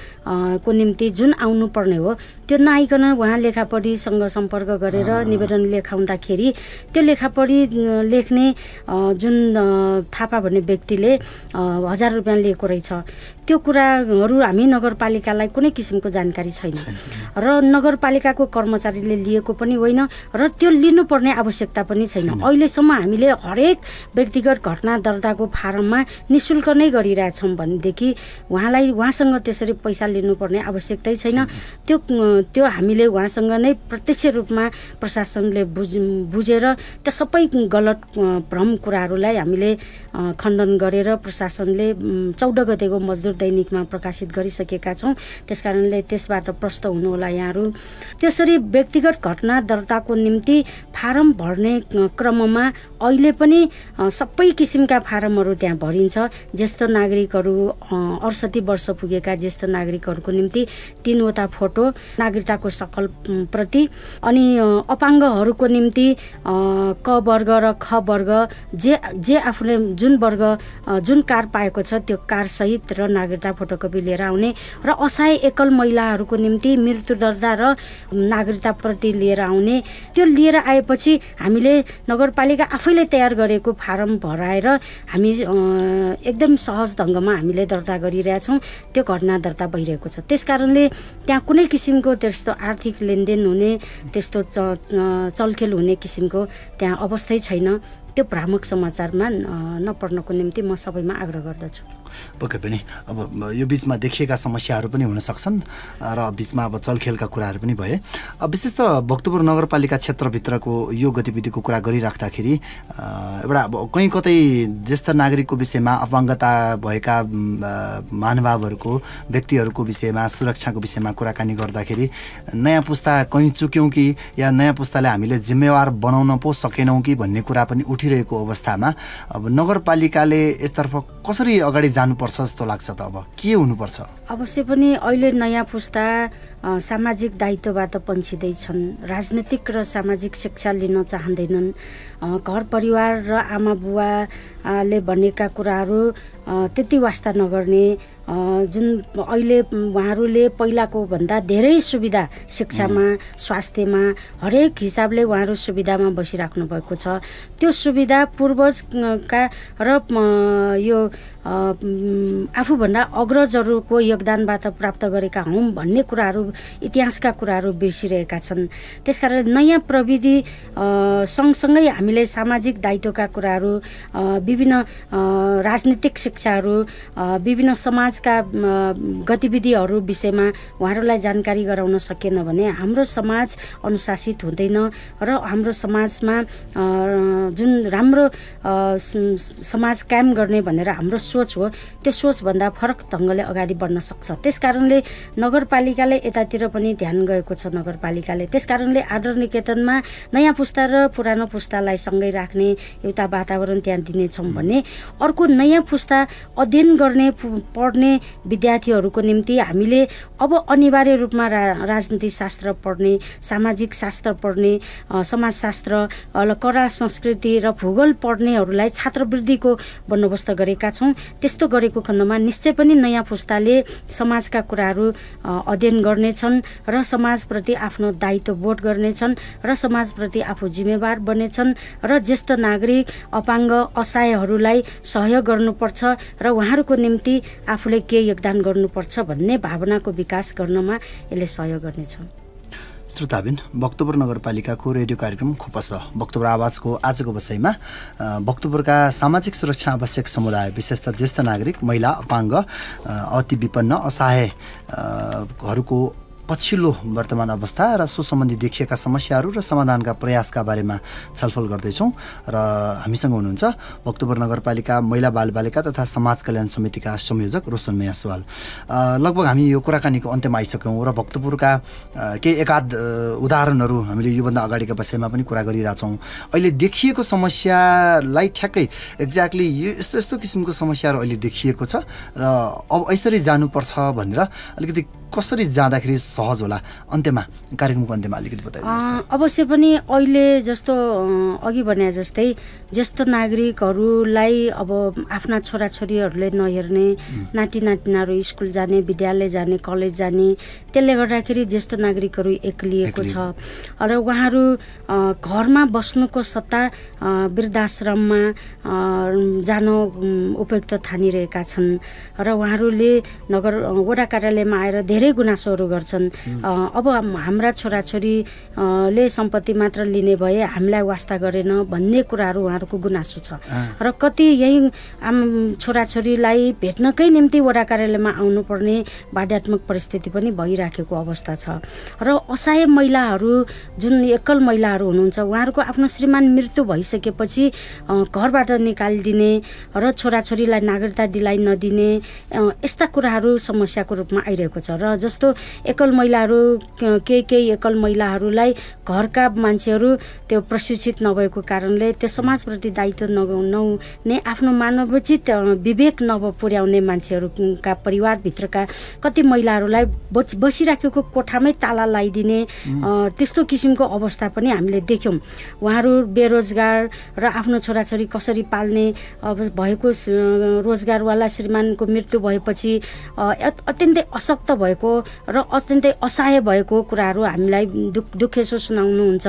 को निम्ति जुन आउनुपर्ने हो त्यो नआइकन उहाँ लेखापढीसँग सम्पर्क गरेर निवेदन लेखाउँदाखेरि त्यो लेखापढी लेख्ने जुन थापा भन्ने व्यक्तिले 1000 रुपियाँ लिएको रहेछ। त्यो कुराहरू हामी नगरपालिकालाई कुनै किसिमको जानकारी छैन र नगरपालिकाको कर्मचारीले लिएको पनि होइन र त्यो लिनुपर्ने आवश्यकता पनि छैन। अहिलेसम्म हामीले हरेक व्यक्तिगत घटना दर्ताको फारममा निःशुल्क नै गरिरहेछौँ भनेदेखि उहाँसँग त्यसरी पैसा लिनुपर्ने आवश्यकतै छैन। त्यो हामीले उहाँसँग नै प्रत्यक्ष रूपमा प्रशासनले बुझेर त्यो सबै गलत भ्रम कुराहरूलाई हामीले खण्डन गरेर प्रशासनले 14 गतेको मजदुर दैनिकमा प्रकाशित गरिसकेका छौँ। त्यसकारणले त्यसबाट प्रष्ट हुनुहोला यहाँहरू। त्यसरी व्यक्तिगत घटना दर्ताको निम्ति फारम भर्ने क्रममा अहिले पनि सबै किसिमका फारमहरू त्यहाँ भरिन्छ। ज्येष्ठ नागरिकहरू 68 वर्ष पुगेका ज्येष्ठ नागरिकहरूको निम्ति 3 वटा फोटो, नागरिकताको सकल प्रति, अनि अपाङ्गहरूको निम्ति क वर्ग र ख वर्ग जे आफूले जुन वर्ग जुन कार्ड पाएको छ त्यो कार्ड सहित र नागरिकता फोटोकपी लिएर आउने र असहाय एकल महिलाहरूको निम्ति मृत्यु दर्ता र नागरिकता प्रति लिएर आउने। त्यो लिएर आएपछि हामीले नगरपालिका आफैले तयार गरेको फारम भराएर हामी एकदम सहज ढङ्गमा हामीले दर्ता गरिरहेछौँ। त्यो घटना दर्ता भइरहेको छ। त्यसकारणले त्यहाँ कुनै किसिमको त्यस्तो आर्थिक लेनदेन हुने, त्यस्तो चलखेल हुने किसिमको त्यहाँ अवस्थै छैन। त्यो भ्रामक समाचारमा नपर्नको निम्ति म सबैमा आग्रह गर्दछु। पक्कै पनि अब यो बिचमा देखिएका समस्याहरू पनि हुन सक्छन् र बिचमा अब चलखेलका कुराहरू पनि भए। विशेष त भक्तपुर नगरपालिका क्षेत्रभित्रको यो गतिविधिको कुरा गरिराख्दाखेरि एउटा अब कहीँ कतै ज्येष्ठ नागरिकको विषयमा, अपाङ्गता भएका महानुभावहरूको व्यक्तिहरूको विषयमा, सुरक्षाको विषयमा कुराकानी गर्दाखेरि नयाँ पुस्ता कहीँ चुक्यौँ कि या नयाँ पुस्ताले हामीले जिम्मेवार बनाउन पो सकेनौँ कि भन्ने कुरा पनि उठिरहेको अवस्थामा अब नगरपालिकाले यसतर्फ कसरी अगाडि जानुपर्छ जस्तो लाग्छ त? अब के हुनुपर्छ? अवश्य पनि अहिले नयाँ पुस्ता सामाजिक दायित्वबाट पन्छिँदैछन्। राजनीतिक र सामाजिक शिक्षा लिन चाहँदैनन्। घर परिवार र आमा बुवाले भनेका कुराहरू त्यति वास्ता नगर्ने, जुन अहिले उहाँहरूले पहिलाको भन्दा धेरै सुविधा शिक्षामा, स्वास्थ्यमा, हरेक हिसाबले उहाँहरू सुविधामा बसिराख्नु भएको छ। त्यो सुविधा पूर्वजका र यो आफूभन्दा अग्रजहरूको योगदानबाट प्राप्त गरेका हौँ भन्ने कुराहरू, इतिहासका कुराहरू बिर्सिरहेका छन्। त्यसकारण नयाँ प्रविधि सँगसँगै हामीले सामाजिक दायित्वका कुराहरू, विभिन्न राजनीतिक शिक्षाहरू, विभिन्न समाजका गतिविधिहरू विषयमा उहाँहरूलाई जानकारी गराउन सकेन भने हाम्रो समाज अनुशासित हुँदैन र हाम्रो समाजमा जुन राम्रो समाज कायम गर्ने भनेर हाम्रो सोच हो त्यो सोचभन्दा फरक ढङ्गले अगाडि बढ्न सक्छ। त्यसकारणले नगरपालिकाले यतातिर पनि ध्यान गएको छ नगरपालिकाले। त्यसकारणले आदर निकेतनमा नयाँ पुस्ता र पुरानो पुस्तालाई सँगै राख्ने एउटा वातावरण त्यहाँ दिनेछौँ भने अर्को नयाँ पुस्ता अध्ययन गर्ने पढ्ने विद्यार्थीहरूको निम्ति हामीले अब अनिवार्य रूपमा राजनीति शास्त्र पढ्ने, सामाजिक शास्त्र पढ्ने, समाजशास्त्र, कला संस्कृति र भूगोल पढ्नेहरूलाई छात्रवृत्तिको बन्दोबस्त गरेका छौँ। त्यस्तो गरेको खण्डमा निश्चय पनि नयाँ पुस्ताले समाजका कुराहरू अध्ययन गर्नेछन् र समाजप्रति आफ्नो दायित्व बोध गर्नेछन् र समाजप्रति आफू जिम्मेवार बनेछन् र ज्येष्ठ नागरिक, अपाङ्ग, असहायहरूलाई सहयोग गर्नुपर्छ र उहाँहरूको निम्ति आफूले के योगदान गर्नुपर्छ भन्ने भावनाको विकास गर्नमा यसले सहयोग गर्नेछ। श्रोताबिन भक्तपुर नगरपालिकाको रेडियो कार्यक्रम खोपस भक्तपुर आवाजको आजको बसाइमा भक्तपुरका सामाजिक सुरक्षा आवश्यक समुदाय विशेषतः ज्येष्ठ नागरिक महिला अपाङ्ग अति विपन्न असहायहरूको पछिल्लो वर्तमान अवस्था र सो सम्बन्धी देखिएका समस्याहरू र समाधानका प्रयासका बारेमा छलफल गर्दैछौँ र हामीसँग हुनुहुन्छ भक्तपुर नगरपालिका महिला बालबालिका तथा समाज कल्याण समितिका संयोजक रोशन मैयासवाल। लगभग हामी यो कुराकानीको अन्त्यमा आइसक्यौँ र भक्तपुरका केही एकाध उदाहरणहरू हामीले योभन्दा अगाडिका विषयमा पनि कुरा गरिरहेछौँ। अहिले देखिएको समस्यालाई ठ्याक्कै एक्ज्याक्टली यो यस्तो यस्तो किसिमको समस्याहरू अहिले देखिएको छ र अब यसरी जानुपर्छ भनेर अलिकति कसरी जाँदाखेरि सहज होला, अन्त्यमा कार्यक्रमको अन्त्यमा अलिकति बताइदिनुहोस्। अवश्य पनि अहिले जस्तो अघि भने जस्तै ज्येष्ठ नागरिकहरूलाई अब आफ्ना छोराछोरीहरूले नहेर्ने, नाति नातिनाहरू स्कुल जाने, विद्यालय जाने, कलेज जाने, त्यसले गर्दाखेरि ज्येष्ठ नागरिकहरू एक्लिएको छ र उहाँहरू घरमा बस्नुको सट्टा वृद्धाश्रममा जान उपयुक्त ठानिरहेका छन् र उहाँहरूले वडा कार्यालयमा आएर धेरै गुनासोहरू गर्छन्। अब हाम्रा छोराछोरीले सम्पत्ति मात्र लिने भए हामीलाई वास्ता गरेन भन्ने कुराहरू उहाँहरूको गुनासो छ र कति यही छोराछोरीलाई भेट्नकै निम्ति वडा कार्यालयमा आउनुपर्ने बाध्यात्मक परिस्थिति पनि भइराखेको अवस्था छ र असहाय महिलाहरू जुन एकल महिलाहरू हुनुहुन्छ उहाँहरूको आफ्नो श्रीमान मृत्यु भइसकेपछि घरबाट निकालिदिने र छोराछोरीलाई नागरिकता दिलाइ नदिने यस्ता कुराहरू समस्याको रूपमा आइरहेको छ र जस्तो एकल महिलाहरू केही एकल महिलाहरूलाई घरका मान्छेहरू त्यो प्रशिक्षित नभएको कारणले त्यो समाजप्रति दायित्व नहुने आफ्नो मानवोचित विवेक नपुर्याउने मान्छेहरूका परिवारभित्रका कति महिलाहरूलाई बसिराखेको कोठामै ताला लगाइदिने त्यस्तो किसिमको अवस्था पनि हामीले देख्यौँ। उहाँहरू बेरोजगार र आफ्नो छोराछोरी कसरी पाल्ने भएको रोजगारवाला श्रीमानको मृत्यु भएपछि अत्यन्तै अशक्त भएको र अत्यन्तै असहाय भएको कुराहरू हामीलाई दुखेसो सुनाउनुहुन्छ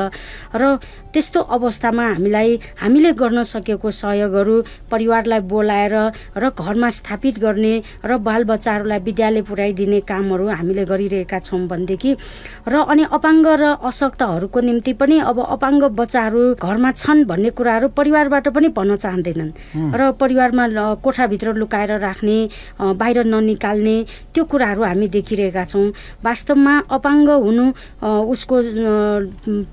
र त्यस्तो अवस्थामा हामीले गर्न सकेको सहयोगहरू परिवारलाई बोलाएर र घरमा स्थापित गर्ने र बालबच्चाहरूलाई विद्यालय पुर्याइदिने कामहरू हामीले गरिरहेका छौँ भनेदेखि र अनि अपाङ्ग र अशक्तहरूको निम्ति पनि अब अपाङ्ग बच्चाहरू घरमा छन् भन्ने कुराहरू परिवारबाट पनि भन्न चाहँदैनन् र परिवारमा कोठाभित्र लुकाएर राख्ने, बाहिर ननिकाल्ने त्यो कुराहरू हामी देखिरहेका छौँ। वास्तवमा अपाङ्ग हुनु उसको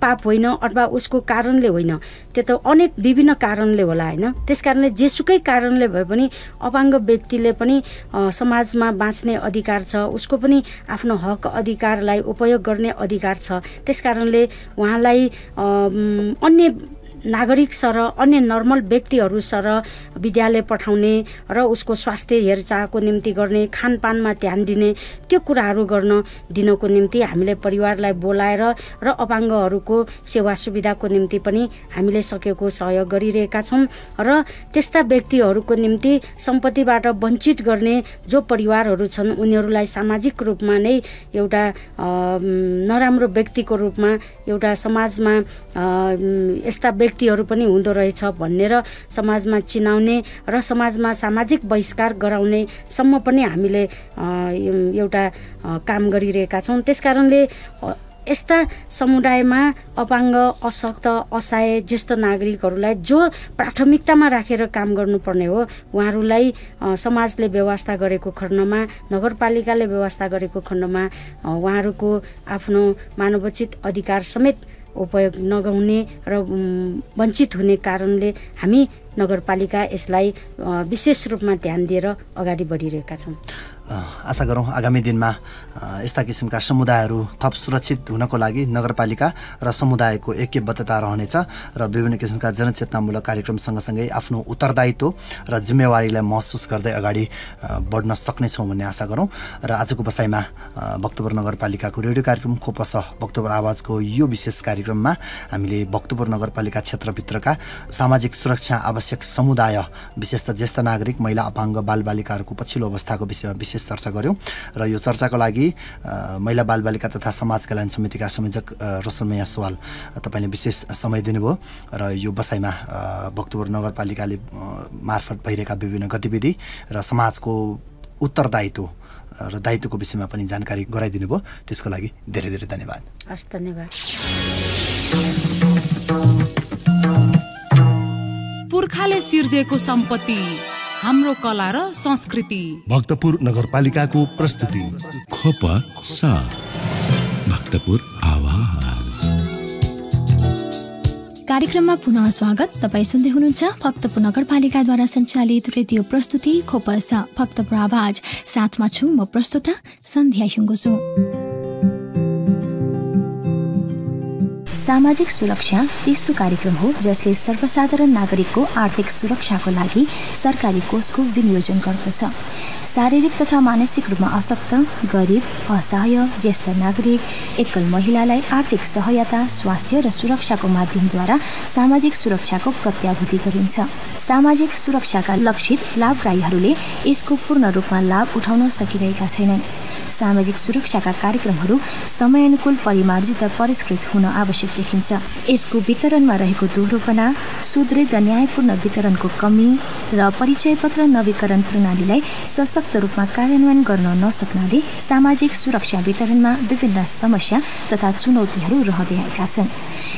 पाप होइन अथवा उसको कारणले होइन, त्यो त अनेक विभिन्न कारणले होला होइन। त्यस कारणले जेसुकै कारणले भए पनि अपाङ्ग व्यक्तिले पनि समाजमा बाँच्ने अधिकार छ, उसको पनि आफ्नो हक अधिकारलाई उपयोग गर्ने अधिकार छ। त्यस कारणले उहाँलाई अन्य नागरिक सर अन्य नर्मल व्यक्तिहरू सर विद्यालय पठाउने र उसको स्वास्थ्य हेरचाहको निम्ति गर्ने, खानपानमा ध्यान दिने त्यो कुराहरू गर्न दिनको निम्ति हामीले परिवारलाई बोलाएर र अपाङ्गहरूको सेवा सुविधाको निम्ति पनि हामीले सकेको सहयोग गरिरहेका छौँ र त्यस्ता व्यक्तिहरूको निम्ति सम्पत्तिबाट वञ्चित गर्ने जो परिवारहरू छन् उनीहरूलाई सामाजिक रूपमा नै एउटा नराम्रो व्यक्तिको रूपमा एउटा समाजमा यस्ता व्यक्तिहरू पनि हुँदो रहेछ भनेर समाजमा चिनाउने र समाजमा सामाजिक बहिष्कार गराउने सम्म पनि हामीले एउटा काम गरिरहेका छौँ। त्यसकारणले यस्ता समुदायमा अपाङ्ग, अशक्त, असहाय ज्येष्ठ नागरिकहरूलाई जो प्राथमिकतामा राखेर काम गर्नुपर्ने हो उहाँहरूलाई समाजले व्यवस्था गरेको खण्डमा, नगरपालिकाले व्यवस्था गरेको खण्डमा उहाँहरूको आफ्नो मानवोचित अधिकार समेत उपयोग नगर्ने र वञ्चित हुने कारणले हामी नगरपालिका यसलाई विशेष रूपमा ध्यान दिएर अगाडि बढिरहेका छौँ। आशा गरौँ आगामी दिनमा यस्ता किसिमका समुदायहरू थप सुरक्षित हुनको लागि नगरपालिका र समुदायको ऐक्यबद्धता रहनेछ र विभिन्न किसिमका जनचेतनामूलक कार्यक्रम सँगसँगै आफ्नो उत्तरदायित्व र जिम्मेवारीलाई महसुस गर्दै अगाडि बढ्न सक्नेछौँ भन्ने आशा गरौँ। र आजको बसाइमा भक्तपुर नगरपालिकाको रेडियो कार्यक्रम खोपस भक्तपुर आवाजको यो विशेष कार्यक्रममा हामीले भक्तपुर नगरपालिका क्षेत्रभित्रका सामाजिक सुरक्षा आवश्यक समुदाय विशेषतः ज्येष्ठ नागरिक, महिला, अपाङ्ग, बालबालिकाहरूको पछिल्लो अवस्थाको विषयमा विशेष चर्चा गऱ्यौँ र यो चर्चाको लागि महिला बालबालिका तथा समाज कल्याण समितिका संयोजक रोशन मैयासवाल तपाईँले विशेष समय दिनुभयो र यो बसाइमा भक्तपुर नगरपालिकाले मार्फत भइरहेका विभिन्न गतिविधि र समाजको उत्तरदायित्व र दायित्वको विषयमा पनि जानकारी गराइदिनु भयो। त्यसको लागि धेरै धेरै धन्यवाद। हस्, धन्यवाद। पुर्खाले सिर्जेको सम्पत्ति हाम्रो कला र संस्कृति। भक्तपुर नगरपालिकाको प्रस्तुति। खोप साथ भक्तपुर आवाज। कार्यक्रममा पुनः स्वागत। तपाईँ सुन्दै हुनुहुन्छ भक्तपुर नगरपालिकाद्वारा सञ्चालित रेडियो प्रस्तुति खोपस भक्तपुर आवाज। साथमा छु म प्रस्तुता सन्ध्या सुङ्गुसु। सामाजिक सुरक्षा त्यस्तो कार्यक्रम हो जसले सर्वसाधारण नागरिकको आर्थिक सुरक्षाको लागि सरकारी कोषको विनियोजन गर्दछ। शारीरिक तथा मानसिक रूपमा अशक्त, गरिब, असहाय, ज्येष्ठ नागरिक, एकल महिलालाई आर्थिक सहायता, स्वास्थ्य र सुरक्षाको माध्यमद्वारा सामाजिक सुरक्षाको प्रत्याभूति गरिन्छ। सामाजिक सुरक्षाका लक्षित लाभग्राहीहरूले यसको पूर्ण रूपमा लाभ उठाउन सकिरहेका छैनन्। सामाजिक सुरक्षाका कार्यक्रमहरू समयानुकूल, परिमार्जित र परिष्कृत हुन आवश्यक देखिन्छ। यसको वितरणमा रहेको दोहोरोपना, सुदृढ र न्यायपूर्ण वितरणको कमी र परिचय पत्र नवीकरण प्रणालीलाई सशक्त रूपमा कार्यान्वयन गर्न नसक्नाले सामाजिक सुरक्षा वितरणमा विभिन्न समस्या तथा चुनौतीहरू रहँदै आएका छन्।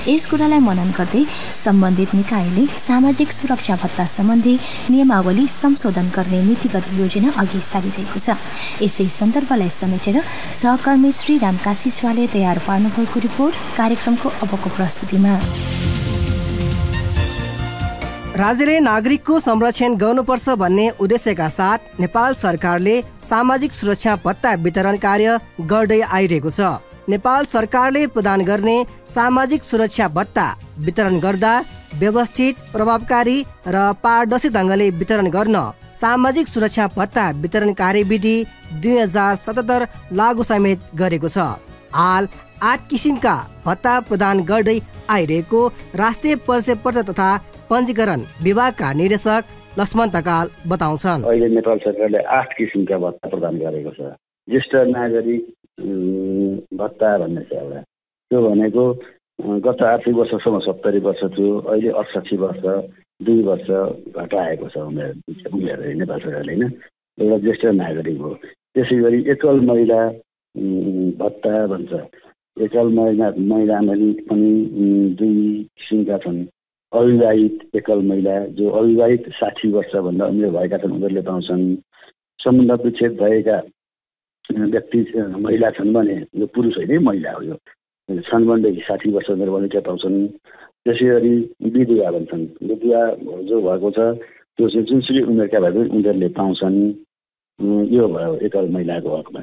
यस कुरालाई मनन गर्दै सम्बन्धित निकायले सामाजिक सुरक्षा भत्ता सम्बन्धी नियमावली संशोधन गर्ने नीतिगत योजना अघि सारिरहेको छ। यसै सन्दर्भलाई समेटेर सहकर्मी श्रीराम काशीवालले तयार पार्नुभएको रिपोर्ट कार्यक्रमको अबको प्रस्तुतिमा। राज्यले नागरिकको संरक्षण गर्नुपर्छ भन्ने उद्देश्यका साथ नेपाल सरकारले सामाजिक सुरक्षा भत्ता वितरण कार्य गर्दै आइरहेको छ। नेपाल सरकारले प्रदान गर्ने सामाजिक सुरक्षा भत्ता वितरण गर्दा व्यवस्थित, प्रभावकारी र पारदर्शी ढङ्गले वितरण गर्न सामाजिक सुरक्षा भत्ता वितरण कार्यविधि 2077 लागू समेत गरेको छ। हाल 8 किसिमका भत्ता प्रदान गर्दै आइरहेको राष्ट्रिय परिचय पत्र तथा पञ्जीकरण विभागका निर्देशक लक्ष्मण ढकाल बताउँछन्। अहिले नेपाल सरकारले 8 किसिमका भत्ता प्रदान गरेको छ। ज्येष्ठ नागरिक भत्ता भन्ने छ एउटा। त्यो भनेको गत आर्थिक वर्षसम्म 70 वर्ष थियो, अहिले 68 वर्ष 2 वर्ष घटाएको छ उमेर नेपाल सरकारले, होइन। एउटा ज्येष्ठ नागरिक हो। त्यसै गरी एकल महिला भत्ता भन्छ। एकल महिलामा पनि 2 किसिमका छन्। अविवाहित एकल महिला, जो अविवाहित 60 वर्षभन्दा उमेर भएका छन्, उनीहरूले पाउँछन्। सम्बन्ध विच्छेद भएका व्यक्ति महिला छन् भने यो पुरुष होइन, महिला हो। यो छन् भनेदेखि 60 वर्ष उमेर भएका पाउँछन्। त्यसै गरी विधवा भन्छन्। विधवा जो भएको छ त्यो चाहिँ जुनसुकै उमेरका भए पनि उनीहरूले पाउँछन्। यो भयो एकल महिलाको हकमा।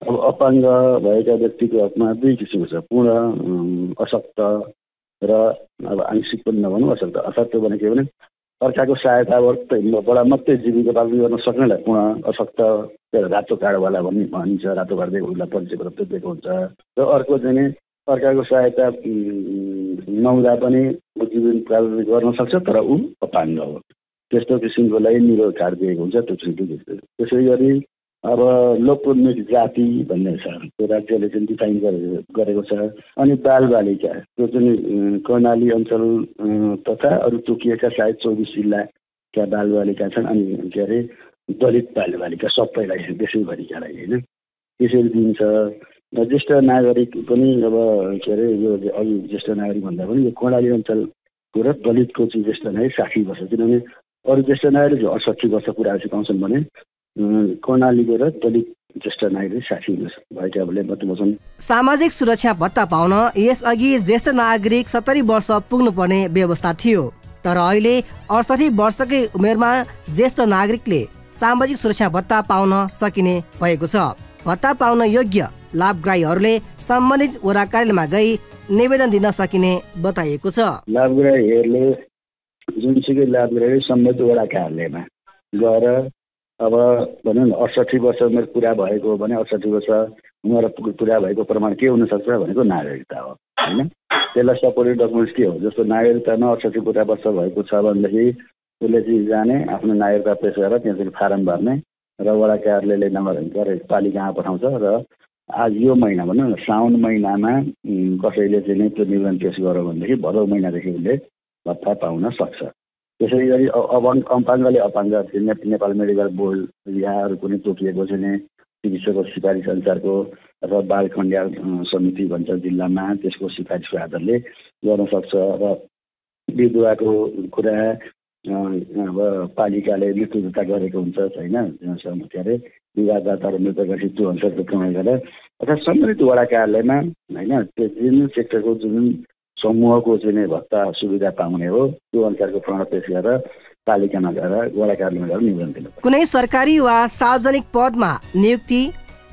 अब अपाङ्ग भएका व्यक्तिको हकमा 2 किसिमको छ। पूर्ण अशक्त र अब आंशिक पनि नभनौँ, अशक्त। अशक्त भनेको के भने अर्काको सहायताबाट मात्रै जीविका पालन गर्न सक्नेलाई पूर्ण अशक्त, रातो कार्डवाला भन्ने भनिन्छ। रातो कार्ड दिएको उसलाई परिचय पत्र दिएको हुन्छ। र अर्को चाहिँ अर्काको सहायता नहुँदा पनि जीवन पालन गर्न सक्छ, तर ऊ अपाङ्ग हो। त्यस्तो किसिमकोलाई निरोग कार्ड दिएको हुन्छ। त्यसै गरी अब लोकोन्मुख जाति भन्ने छ, त्यो राज्यले चाहिँ डिफाइन गरेको छ। अनि बालबालिका, त्यो चाहिँ कर्णाली अञ्चल तथा अरू तोकिएका सायद 24 जिल्लाका बालबालिका छन्। अनि के अरे दलित बालबालिका सबैलाई, देशैभरिकालाई, होइन, त्यसरी दिन्छ। ज्येष्ठ नागरिक पनि अब के अरे यो अघि ज्येष्ठ नागरिक भन्दा पनि यो कर्णाली अञ्चलको र दलितको चाहिँ ज्येष्ठ नागरिक 60 वर्ष। किनभने अरू ज्येष्ठ नागरिक 68 वर्ष पुराएपछि पाउँछन् भने कर्णालीको र दलित ज्येष्ठ नागरिक 60 वर्ष भएकाले पाउँछन्। सामाजिक सुरक्षा भत्ता पाउन यसअघि ज्येष्ठ नागरिक 70 वर्ष पुग्नुपर्ने व्यवस्था थियो, तर अहिले 68 वर्षकै उमेरमा ज्येष्ठ नागरिकले सामाजिक सुरक्षा भत्ता पाउन सकिने भएको छ। भत्ता पाउन योग्य लाभग्राहीहरूले सम्बन्धित वडा कार्यालयमा गई निवेदन दिन सकिने बताइएको छ। लाभग्राहीहरूले जुनसुकै लाभग्राही सम्बन्धित वडा कार्यालयमा गएर अब भनौँ न 68 वर्ष उमेर पुरा भएको हो भने 68 वर्ष उमेर पुरा भएको प्रमाण के हुनसक्छ भनेको नागरिकता हो, होइन। त्यसलाई सपोर्टिभ डकुमेन्ट्स के हो? जस्तो नागरिकतामा 68 पुरा वर्ष भएको छ भनेदेखि उसले चाहिँ जाने, आफ्नो नागरिकता पेश गरेर त्यहाँ चाहिँ फारम भर्ने र वडा कार्यालयले नम्बर गरेर पालिकामा पठाउँछ। र आज यो महिना भनौँ न साउन महिनामा कसैले चाहिँ नै त्यो निवेदन पेश गर्यो भनेदेखि भदौ महिनादेखि उसले भत्ता पाउन सक्छ। त्यसै गरी अपाङ्गले नेपाल मेडिकल बोर्ड या अरू कुनै तोकिएको चाहिँ चिकित्सकको सिफारिस अनुसारको र बाल कल्याण समिति भन्छ जिल्लामा त्यसको सिफारिसको आधारले गर्न सक्छ र विधवाको कुरा अब पालिकाले मृत्यु दर्ता गरेको हुन्छ होइन के अरे विवाह दर्ता र मृत्यु गरी त्यो अनुसारको कमाइ गरेर अर्थात् सम्बन्धित वडा कार्यालयमा होइन त्यो जुन सेक्टरको जुन समूहको चाहिँ भत्ता सुविधा पाउने हो त्यो अनुसारको प्रमाण पेश गरेर पालिकामा गएर वडा कार्यालयमा गएर निवेदन दिनु। कुनै सरकारी वा सार्वजनिक पदमा नियुक्ति,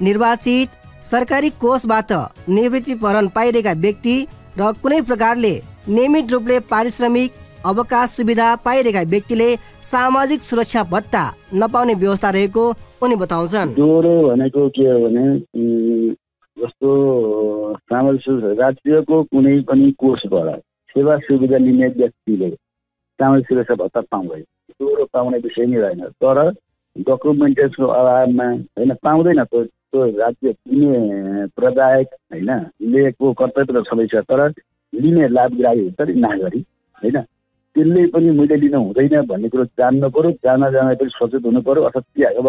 निर्वाचित, सरकारी कोषबाट निवृत्तिपरण पाइरहेका व्यक्ति र कुनै प्रकारले नियमित रूपले पारिश्रमिक अवकाश सुविधा पाइरहेका व्यक्तिले सामाजिक सुरक्षा भत्ता नपाउने व्यवस्था रहेको उनी बताउँछन्। दोहोरो भनेको के हो भने जस्तो सामाजिक राज्यको कुनै पनि कोषबाट सेवा सुविधा लिने व्यक्तिले सामाजिक सुरक्षा भत्ता पाउँदैन। दोहोरो पाउने विषय नै रहेन, तर डकुमेन्टेसनको अभावमा होइन पाउँदैन। त्यो राज्य दिने प्रदायक होइन लिएको कर्तव्य त छँदैछ, तर लिने लाभग्राही हुन्छ नि नागरिक होइन, त्यसले पनि मैले लिनु हुँदैन भन्ने कुरो जान्नु पऱ्यो। जान पनि सचेत हुनु पऱ्यो। अर्थात् अब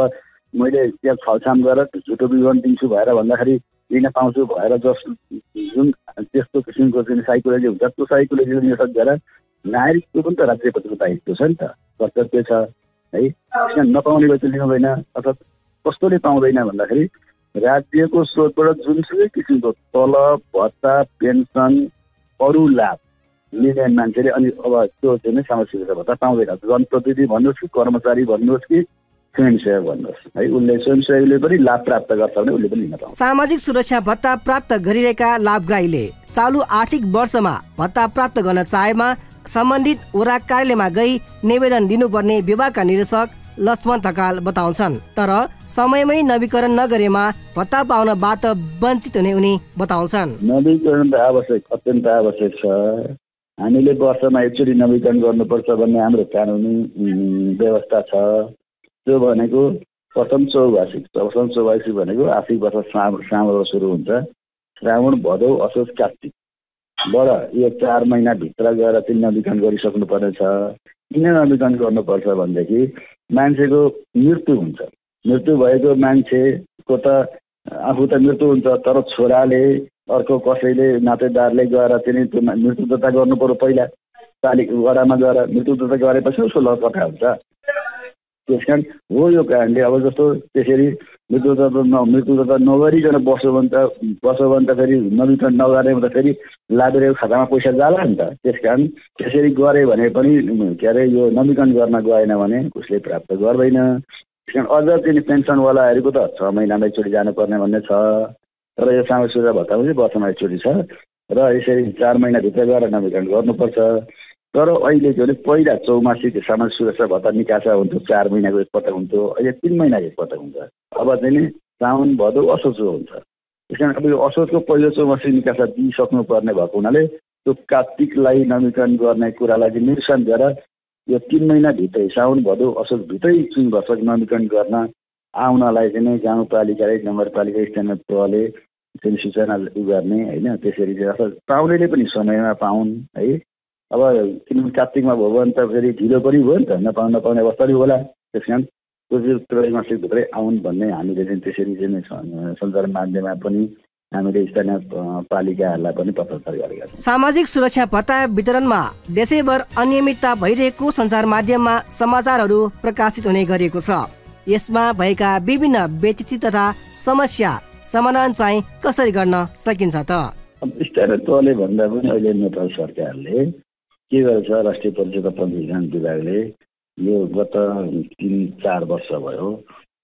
मैले त्यहाँ छलछाम गरेर झुटो विवरण दिन्छु भएर भन्दाखेरि लिन पाउँछु भएर जुन त्यस्तो किसिमको जुन साइकोलोजी हुन्छ त्यो साइकोलोजी लिन सक्दैन। नागरिकको पनि त राज्यप्रतिको दायित्व छ नि त, कर्तव्य छ है। नपाउने व्यक्ति लिनुहुँदैन। अर्थात् कस्तोले पाउँदैन भन्दाखेरि राज्यको स्रोतबाट जुनसुकै किसिमको तलब, भत्ता, पेन्सन, अरू लाभ लिने मान्छेले अनि अब त्यो चाहिँ सामाजिक सुरक्षा भत्ता पाउँदैन। जनप्रतिनिधि भन्नुहोस् कि कर्मचारी भन्नुहोस् कि स्वयंसेवक भन्नुहोस् है, उसले स्वयंसेवकले पनि लाभ प्राप्त गर्छ भने उसले पनि लिन पाउँछ। सामाजिक सुरक्षा भत्ता प्राप्त गरिरहेका लाभग्राहीले चालु आर्थिक वर्षमा भत्ता प्राप्त गर्न चाहेमा सम्बन्धित वडा कार्यालयमा गई निवेदन दिनुपर्ने विभागका निर्देशक लक्ष्मण ढकाल बताउँछन्। तर समयमै नवीकरण नगरेमा भत्ता पाउनबाट वञ्चित हुने उनी बताउँछन्। नवीकरण त आवश्यक, अत्यन्त आवश्यक छ। हामीले वर्षमा एकचोटि नवीकरण गर्नुपर्छ भन्ने हाम्रो कानुनी व्यवस्था छ। त्यो भनेको प्रथम चौवार्षिक भनेको आर्थिक वर्ष श्रावण सुरु हुन्छ। श्रावण, भदौ, असोज, कार्तिकबाट यो 4 महिनाभित्र गएर चाहिँ नवीकरण गरिसक्नु पर्नेछ। किन नवीकरण गर्नुपर्छ भनेदेखि मान्छेको मृत्यु हुन्छ। मृत्यु भएको मान्छेको त आफू त मृत्यु हुन्छ, तर छोराले अर्को कसैले नातेदारले गएर चाहिँ त्यो मृत्यु दर्ता गर्नु पर्यो। पहिला पालिका वडामा गएर मृत्यु दर्ता गरेपछि उसको लकटा हुन्छ। त्यस कारण हो यो कारणले अब जस्तो त्यसरी मृत्यु दर्ता नगरिकन बस्यो भने त फेरि नवीकरण नगरे त फेरि लाभेर खातामा पैसा जाला नि त। त्यस कारण त्यसरी गरे भने पनि के अरे यो नवीकरण गर्न गएन भने उसले प्राप्त गर्दैन। त्यस कारण अझ चाहिँ पेन्सनवालाहरूको त 6 महिनामा एकचोटि जानुपर्ने भन्ने छ, तर यो सामाजिक सुरक्षा भत्ता पनि वर्षमा एकचोटि छ र यसरी 4 महिनाभित्र गएर नवीकरण गर्नुपर्छ। तर अहिले के भने पहिला चौमासिक सामाजिक सुरक्षा भत्ता निकासा हुन्थ्यो, 4 महिनाको एकपटक हुन्थ्यो, अहिले 3 महिनाको एकपटक हुन्छ। अब चाहिँ साउन, भदौ, असोज हुन्छ। त्यस कारण अब यो असोजको पहिलो चौमासिक निकासा दिइसक्नु पर्ने भएको हुनाले त्यो कार्तिकलाई नवीकरण गर्ने कुरालाई चाहिँ निर्देशन गरेर यो 3 महिनाभित्रै साउन, भदौ, असोजभित्रै 3 वर्ष नवीकरण गर्न आउनलाई चाहिँ गाउँपालिकाले, नगरपालिका, स्थानीय तहले चाहिँ सूचना गर्ने होइन। त्यसरी चाहिँ अर्थात् पाउनेले पनि समयमा पाउन् है। अब किनभने कार्तिकमा भयो भने त फेरि ढिलो पनि भयो नि त, नपाउने अवस्था पनि होला। त्यस कारण त्यो त्रैमासिकभित्रै आउन् भन्ने हामीले चाहिँ त्यसरी चाहिँ सञ्चार माध्यममा पनि हामीले स्थानीय पालिकाहरूलाई पनि पत्रचार गरेका छौँ। सामाजिक सुरक्षा भत्ता वितरणमा देशैभर अनियमितता भइरहेको सञ्चार माध्यममा समाचारहरू प्रकाशित हुने गरिएको छ। यसमा भएका विभिन्न व्यतिथि तथा समस्या समाधान चाहिँ कसरी गर्न सकिन्छ त? स्थानीय तहले भन्दा पनि अहिले नेपाल सरकारले के गर्छ, राष्ट्रिय परिचय पञ्जीकरण विभागले यो गत 3-4 वर्ष भयो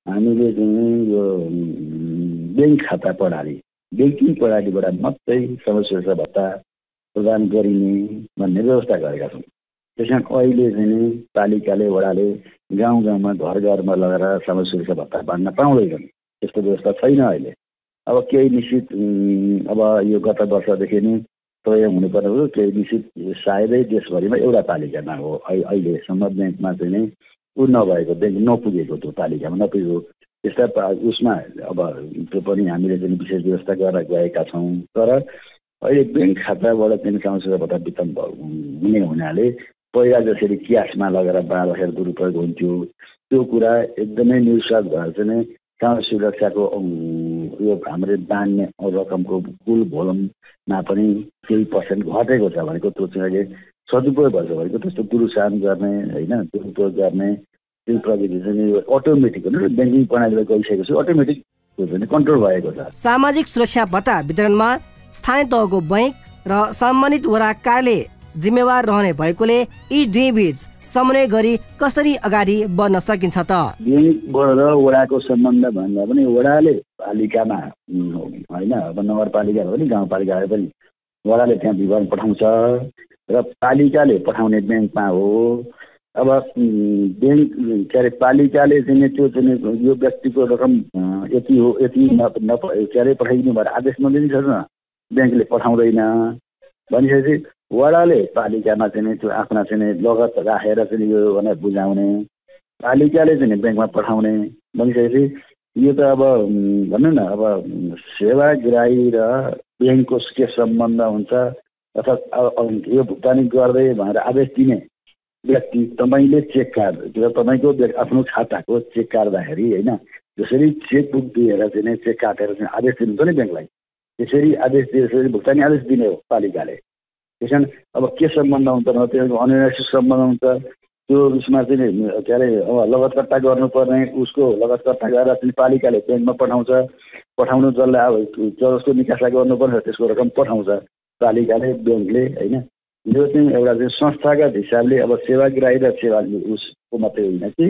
हामीले चाहिँ यो ब्याङ्क खाता प्रणाली, ब्याङ्किङ प्रणालीबाट मात्रै सामाजिक सुरक्षा भत्ता प्रदान गरिने भन्ने व्यवस्था गरेका छौँ। त्यस कारण अहिले चाहिँ पालिकाले, वडाले गाउँ गाउँमा घर घरमा लगेर सामाजिक सुरक्षा भत्ता बाँड्न पाउँदैनन्। त्यस्तो व्यवस्था छैन अहिले। अब केही निश्चित अब यो गत वर्षदेखि नै प्रयोग हुनुपर्ने हो। केही निश्चित सायदै देशभरिमा एउटा पालिकामा हो अहिलेसम्म ब्याङ्कमा चाहिँ नै ऊ नभएको, ब्याङ्क नपुगेको, त्यो पालिकामा नपुगेको त्यस्ता उसमा अब त्यो पनि हामीले चाहिँ विशेष व्यवस्था गरेर गएका छौँ। तर अहिले ब्याङ्क खाताबाट चाहिँ सामाजिक सुरक्षा भत्ता वितरण हुने हुनाले पहिला जसरी क्यासमा लगेर बाँड्दाखेरि दुरुपयोग हुन्थ्यो त्यो कुरा एकदमै निरुत्साह भएर चाहिँ सामाजिक सुरक्षाको यो हामीले बाँड्ने रकमको कुल भोलुममा पनि केही पर्सेन्ट घटेको छ भनेको त्यो चाहिँ सदुपयोग भएको छ भनेको त्यस्तो दुरुसान गर्ने होइन दुरुपयोग गर्ने त्यो प्रविधि चाहिँ अटोमेटिक ब्याङ्किङ प्रणालीले गइसकेको छ अटोमेटिक कन्ट्रोल भएको छ। सामाजिक सुरक्षा भत्ता वितरणमा स्थानीय तहको बैंक र सम्मानित वडा कार्यालय जिम्मेवार रहने भएकोले यी दुई बीच समन्वय गरी कसरी अगाडि बढ्न सकिन्छ त? ब्याङ्क र वडाको सम्बन्ध भन्दा पनि वडाले पालिकामा होइन अब नगरपालिका पनि गाउँपालिकाले पनि वडाले त्यहाँ विवरण पठाउँछ र पालिकाले पठाउने ब्याङ्कमा हो। अब ब्याङ्क के अरे पालिकाले चाहिँ त्यो चाहिँ यो व्यक्तिको रकम यति हो यति के अरे पठाइदिनु भएर आदेश नदिन्छ न ब्याङ्कले पठाउँदैन भनिसकेपछि वडाले पालिकामा चाहिँ त्यो आफ्ना चाहिँ लगत राखेर चाहिँ यो भनेर बुझाउने पालिकाले चाहिँ ब्याङ्कमा पठाउने भनिसकेपछि यो त अब भन्नु न अब सेवाग्राही र ब्याङ्कको के सम्बन्ध हुन्छ अथवा यो भुक्तानी गर्दै भनेर आदेश दिने व्यक्ति तपाईँले चेक काट् तपाईँको आफ्नो खाताको चेक काट्दाखेरि होइन जसरी चेकबुक दिएर चाहिँ चेक काटेर चाहिँ आदेश दिनुहुन्छ नि ब्याङ्कलाई त्यसरी आदेश त्यसरी भुक्तानी आदेश दिने हो पालिकाले। त्यस कारण अब के सम्बन्ध हुन्छ न त्यो अनावश्यक सम्बन्ध हुन्छ त्यो उसमा चाहिँ के अरे अब लगतकर्ता गर्नुपर्ने उसको लगतकर्ता गरेर चाहिँ पालिकाले ब्याङ्कमा पठाउँछ पठाउनु जसलाई अब जसको निकासा गर्नुपर्छ त्यसको रकम पठाउँछ पालिकाले ब्याङ्कले होइन। यो चाहिँ एउटा चाहिँ संस्थागत हिसाबले अब सेवाग्राही र सेवा उसको मात्रै होइन कि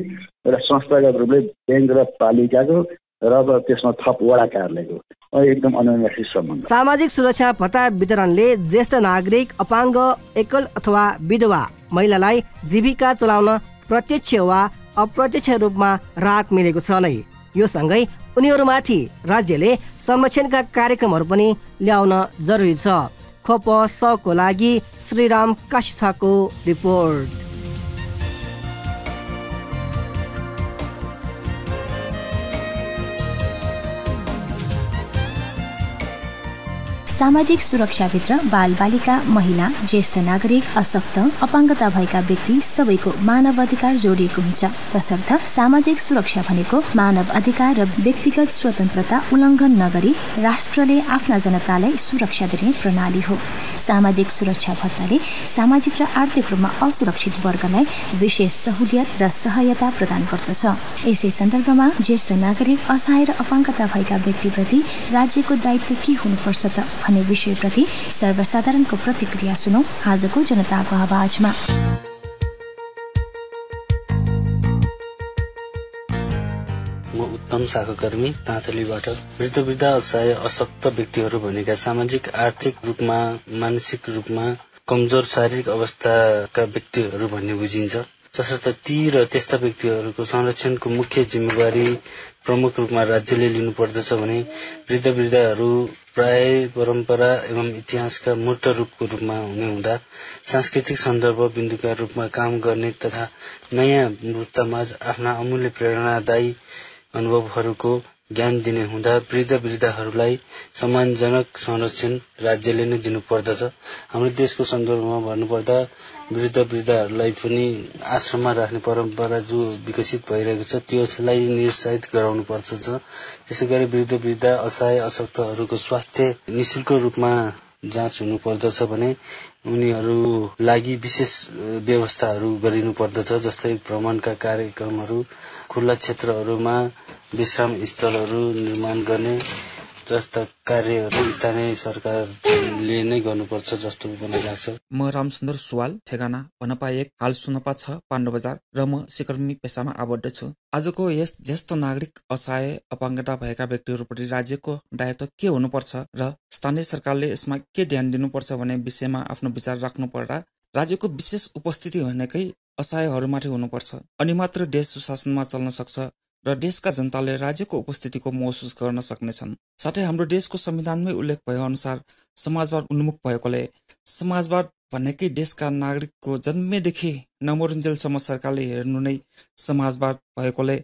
एउटा संस्थागत रूपले ब्याङ्क र पालिकाको र अब त्यसमा थप वडा कार्यालयको एकदम अनावश्यक सम्बन्ध। सामाजिक सुरक्षा भत्ता वितरणले ज्येष्ठ नागरिक अपाङ्ग एकल अथवा विधवा महिलालाई जीविका चलाउन प्रत्यक्ष वा अप्रत्यक्ष रूपमा राहत मिलेको छ नै। यो सँगै उनीहरूमाथि राज्यले संरक्षणका कार्यक्रमहरू पनि ल्याउन जरुरी छ। खोप सको लागि श्रीराम काशीको रिपोर्ट। सामाजिक सुरक्षाभित्र बालबालिका महिला ज्येष्ठ नागरिक अशक्त अपाङ्गता भएका व्यक्ति सबैको मानव अधिकार जोडिएको हुन्छ। तसर्थ सामाजिक सुरक्षा भनेको मानव अधिकार र व्यक्तिगत स्वतन्त्रता उल्लङ्घन नगरी राष्ट्रले आफ्ना जनतालाई सुरक्षा दिने प्रणाली हो। सामाजिक सुरक्षा भत्ताले सामाजिक र आर्थिक रूपमा असुरक्षित वर्गलाई विशेष सहुलियत र सहायता प्रदान गर्दछ। यसै सन्दर्भमा ज्येष्ठ नागरिक असहाय र अपाङ्गता भएका व्यक्तिप्रति राज्यको दायित्व के हुनुपर्छ त भन्ने विषयप्रति सर्वसाधारणको प्रतिक्रिया सुनौ आजको जनताको आवाजमा। म उत्तम शाखाकर्मी ताँतलीबाट। वृद्ध असहाय अशक्त व्यक्तिहरू भनेका सामाजिक आर्थिक रूपमा मानसिक रूपमा कमजोर शारीरिक अवस्थाका व्यक्तिहरू भन्ने बुझिन्छ। तसर्थ ती र त्यस्ता व्यक्तिहरूको संरक्षणको मुख्य जिम्मेवारी प्रमुख रूपमा राज्यले लिनुपर्दछ भने वृद्धहरू प्राय परम्परा एवं इतिहासका मूर्त रूपको रूपमा हुने हुँदा सांस्कृतिक सन्दर्भ बिन्दुका रूपमा काम गर्ने तथा नयाँ मूर्तमाझ आफ्ना अमूल्य प्रेरणादायी अनुभवहरूको ज्ञान दिने हुँदा वृद्धहरूलाई सम्मानजनक संरक्षण राज्यले नै दिनुपर्दछ। हाम्रो देशको सन्दर्भमा भन्नुपर्दा वृद्धहरूलाई पनि आश्रममा राख्ने परम्परा जो विकसित भइरहेको छ त्यसलाई निरुत्साहित गराउनु पर्छ। त्यसै गरी वृद्ध असहाय अशक्तहरूको स्वास्थ्य निःशुल्क रूपमा जाँच हुनुपर्दछ भने उनीहरू लागि विशेष व्यवस्थाहरू गरिनु पर्दछ। जस्तै भ्रमणका कार्यक्रमहरू, खुल्ला क्षेत्रहरूमा विश्राम स्थलहरू निर्माण गर्ने जस्ता कार्यहरू स्थानीय सरकारले नै गर्नुपर्छ जस्तो मलाई लाग्छ। म रामसुन्दर सुवाल, ठेगाना वनपा 1, हाल सुनपा 6, पाण्डु बजार र म सिकर्मी पेसामा आबद्ध छु। आजको यस ज्येष्ठ नागरिक असहाय अपाङ्गता भएका व्यक्तिहरूप्रति राज्यको दायित्व के हुनुपर्छ र स्थानीय सरकारले यसमा के ध्यान दिनुपर्छ भन्ने विषयमा आफ्नो विचार राख्नु पर्दा राज्यको विशेष उपस्थिति भनेकै असहायहरूमाथि हुनुपर्छ। अनि मात्र देश सुशासनमा चल्न सक्छ र देशका जनताले राज्यको उपस्थितिको महसुस गर्न सक्नेछन्। साथै हाम्रो देशको संविधानमै उल्लेख भए अनुसार समाजवाद उन्मुख भएकोले समाजवाद भनेकै देशका नागरिकको जन्मेदेखि नमरुन्जेलसम्म सरकारले हेर्नु नै समाजवाद भएकोले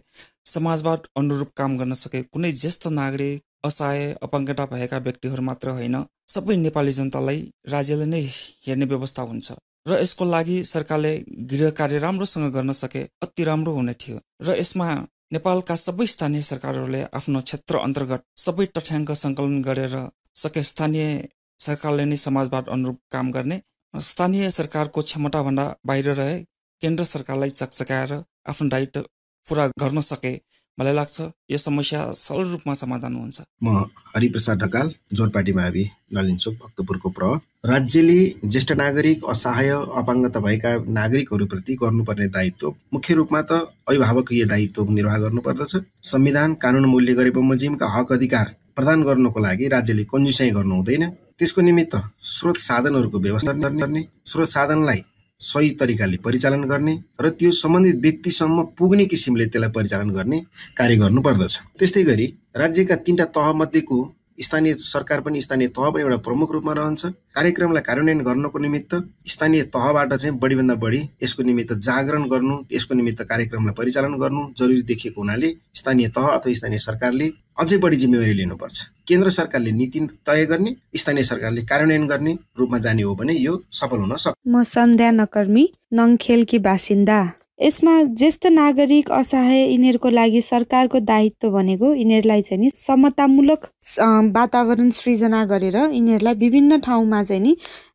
समाजवाद अनुरूप काम गर्न सके कुनै ज्येष्ठ नागरिक असहाय अपाङ्गता भएका व्यक्तिहरू मात्र होइन सबै नेपाली जनतालाई राज्यले नै हेर्ने व्यवस्था हुन्छ र यसको लागि सरकारले गृह कार्य राम्रोसँग गर्न सके अति राम्रो हुने थियो र यसमा नेपालका सबै स्थानीय सरकारहरूले आफ्नो क्षेत्र अन्तर्गत सबै तथ्याङ्क सङ्कलन गरेर सके स्थानीय सरकारले नै समाजवाद अनुरूप काम गर्ने, स्थानीय सरकारको क्षमताभन्दा बाहिर रहे केन्द्र सरकारलाई चकचकाएर आफ्नो दायित्व पुरा गर्न सके मलाई लाग्छ यो समस्या सरल रूपमा समाधान हुन्छ। म हरिप्रसाद ढकाल, जोरपाटी मावि, ललिनचोक, भक्तपुरको प्रह। राज्यले ज्येष्ठ नागरिक, असहाय, अपाङ्गता भएका नागरिकहरूप्रति गर्नुपर्ने दायित्व मुख्य रूपमा त अभिभावकीय दायित्व निर्वाह गर्नुपर्दछ। संविधान, कानुन, मूल्य गरे बमोजिमका हक अधिकार प्रदान गर्नको लागि राज्यले कन्जुसाइ गर्नु हुँदैन। त्यसको निमित्त स्रोत साधनहरूको व्यवस्था गर्ने, स्रोत साधनलाई सही तरिकाले परिचालन गर्ने र त्यो सम्बन्धित व्यक्तिसम्म पुग्ने किसिमले त्यसलाई परिचालन गर्ने कार्य गर्नुपर्दछ। त्यस्तै गरी राज्यका 3टा तह मध्येको स्थानीय सरकार पनि, स्थानीय तह पनि एउटा प्रमुख रूपमा रहन्छ। कार्यक्रमलाई कार्यान्वयन गर्नको निमित्त स्थानीय तहबाट चाहिँ बढीभन्दा बढी यसको निमित्त जागरण गर्नु, यसको निमित्त कार्यक्रमलाई परिचालन गर्नु जरुरी देखिएको हुनाले स्थानीय तह अथवा स्थानीय सरकारले अझै बढी जिम्मेवारी लिनुपर्छ। केन्द्र सरकारले नीति तय गर्ने, स्थानीय सरकारले कार्यान्वयन गर्ने रूपमा जाने हो भने यो सफल हुन सक्छ। म सन्ध्या नकर्मी, नङखेलकी बासिन्दा। यसमा ज्येष्ठ नागरिक, असहाय यिनीहरूको लागि सरकारको दायित्व भनेको यिनीहरूलाई चाहिँ नि समतामूलक वातावरण सृजना गरेर यिनीहरूलाई विभिन्न ठाउँमा चाहिँ नि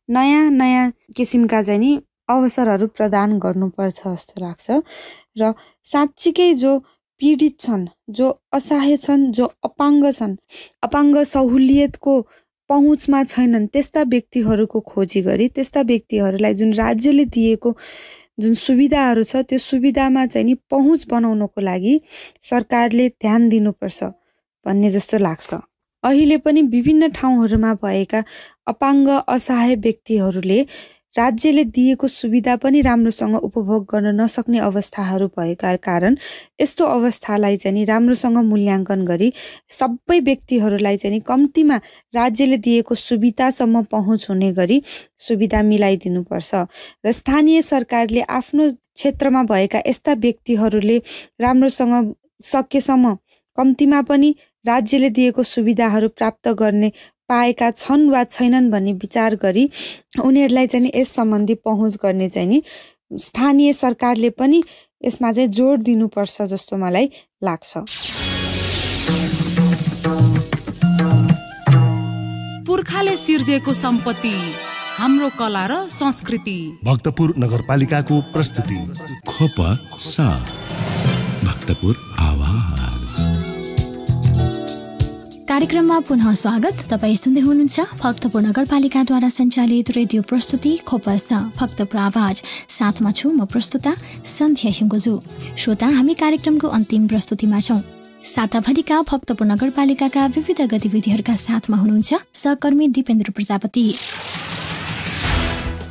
नयाँ किसिमका चाहिँ नि अवसरहरू प्रदान गर्नुपर्छ जस्तो लाग्छ। र साँच्चीकै जो पीडित छन्, जो असहाय छन्, जो अपाङ्ग सहुलियतको पहुँचमा छैनन्, त्यस्ता व्यक्तिहरूको खोजी गरी त्यस्ता व्यक्तिहरूलाई जुन राज्यले दिएको जुन सुविधाहरू छ त्यो सुविधामा चाहिँ नि पहुँच बनाउनको लागि सरकारले ध्यान दिनुपर्छ भन्ने जस्तो लाग्छ। अहिले पनि विभिन्न ठाउँहरूमा भएका अपाङ्ग असहाय व्यक्तिहरूले राज्यले दिएको सुविधा पनि राम्रोसँग उपभोग गर्न नसक्ने अवस्थाहरू भएका कारण यस्तो अवस्थालाई चाहिँ नि राम्रोसँग मूल्याङ्कन गरी सबै व्यक्तिहरूलाई चाहिँ नि कम्तीमा राज्यले दिएको सुविधासम्म पहुँच हुने गरी सुविधा मिलाइदिनुपर्छ र स्थानीय सरकारले आफ्नो क्षेत्रमा भएका यस्ता व्यक्तिहरूले राम्रोसँग सकेसम्म कम्तीमा पनि राज्यले दिएको सुविधाहरू प्राप्त गर्ने पाएका छन् वा छैनन् भन्ने विचार गरी उनीहरूलाई चाहिँ यस सम्बन्धी पहुँच गर्ने चाहिँ नि स्थानीय सरकारले पनि यसमा चाहिँ जोड दिनुपर्छ जस्तो मलाई लाग्छ। पुर्खाले सिर्जेको सम्पत्ति हाम्रो कला र संस्कृति। भक्तपुर नगरपालिकाको प्रस्तुति खोप साथ भक्तपुर आवाज। कार्यक्रममा पुनः स्वागत। तपाईँ सुन्दै हुनुहुन्छ भक्तपुर नगरपालिकाद्वारा सञ्चालित रेडियो प्रस्तुति खोपस भक्तपुर आवाज। साथमा छु म प्रस्तुता सन्ध्या सिंगुजु। श्रोता, हामी कार्यक्रमको अन्तिम प्रस्तुतिमा छौँ। साताभरिका भक्तपुर नगरपालिकाका विविध गतिविधिहरूका साथमा हुनुहुन्छ सहकर्मी दिपेन्द्र प्रजापति।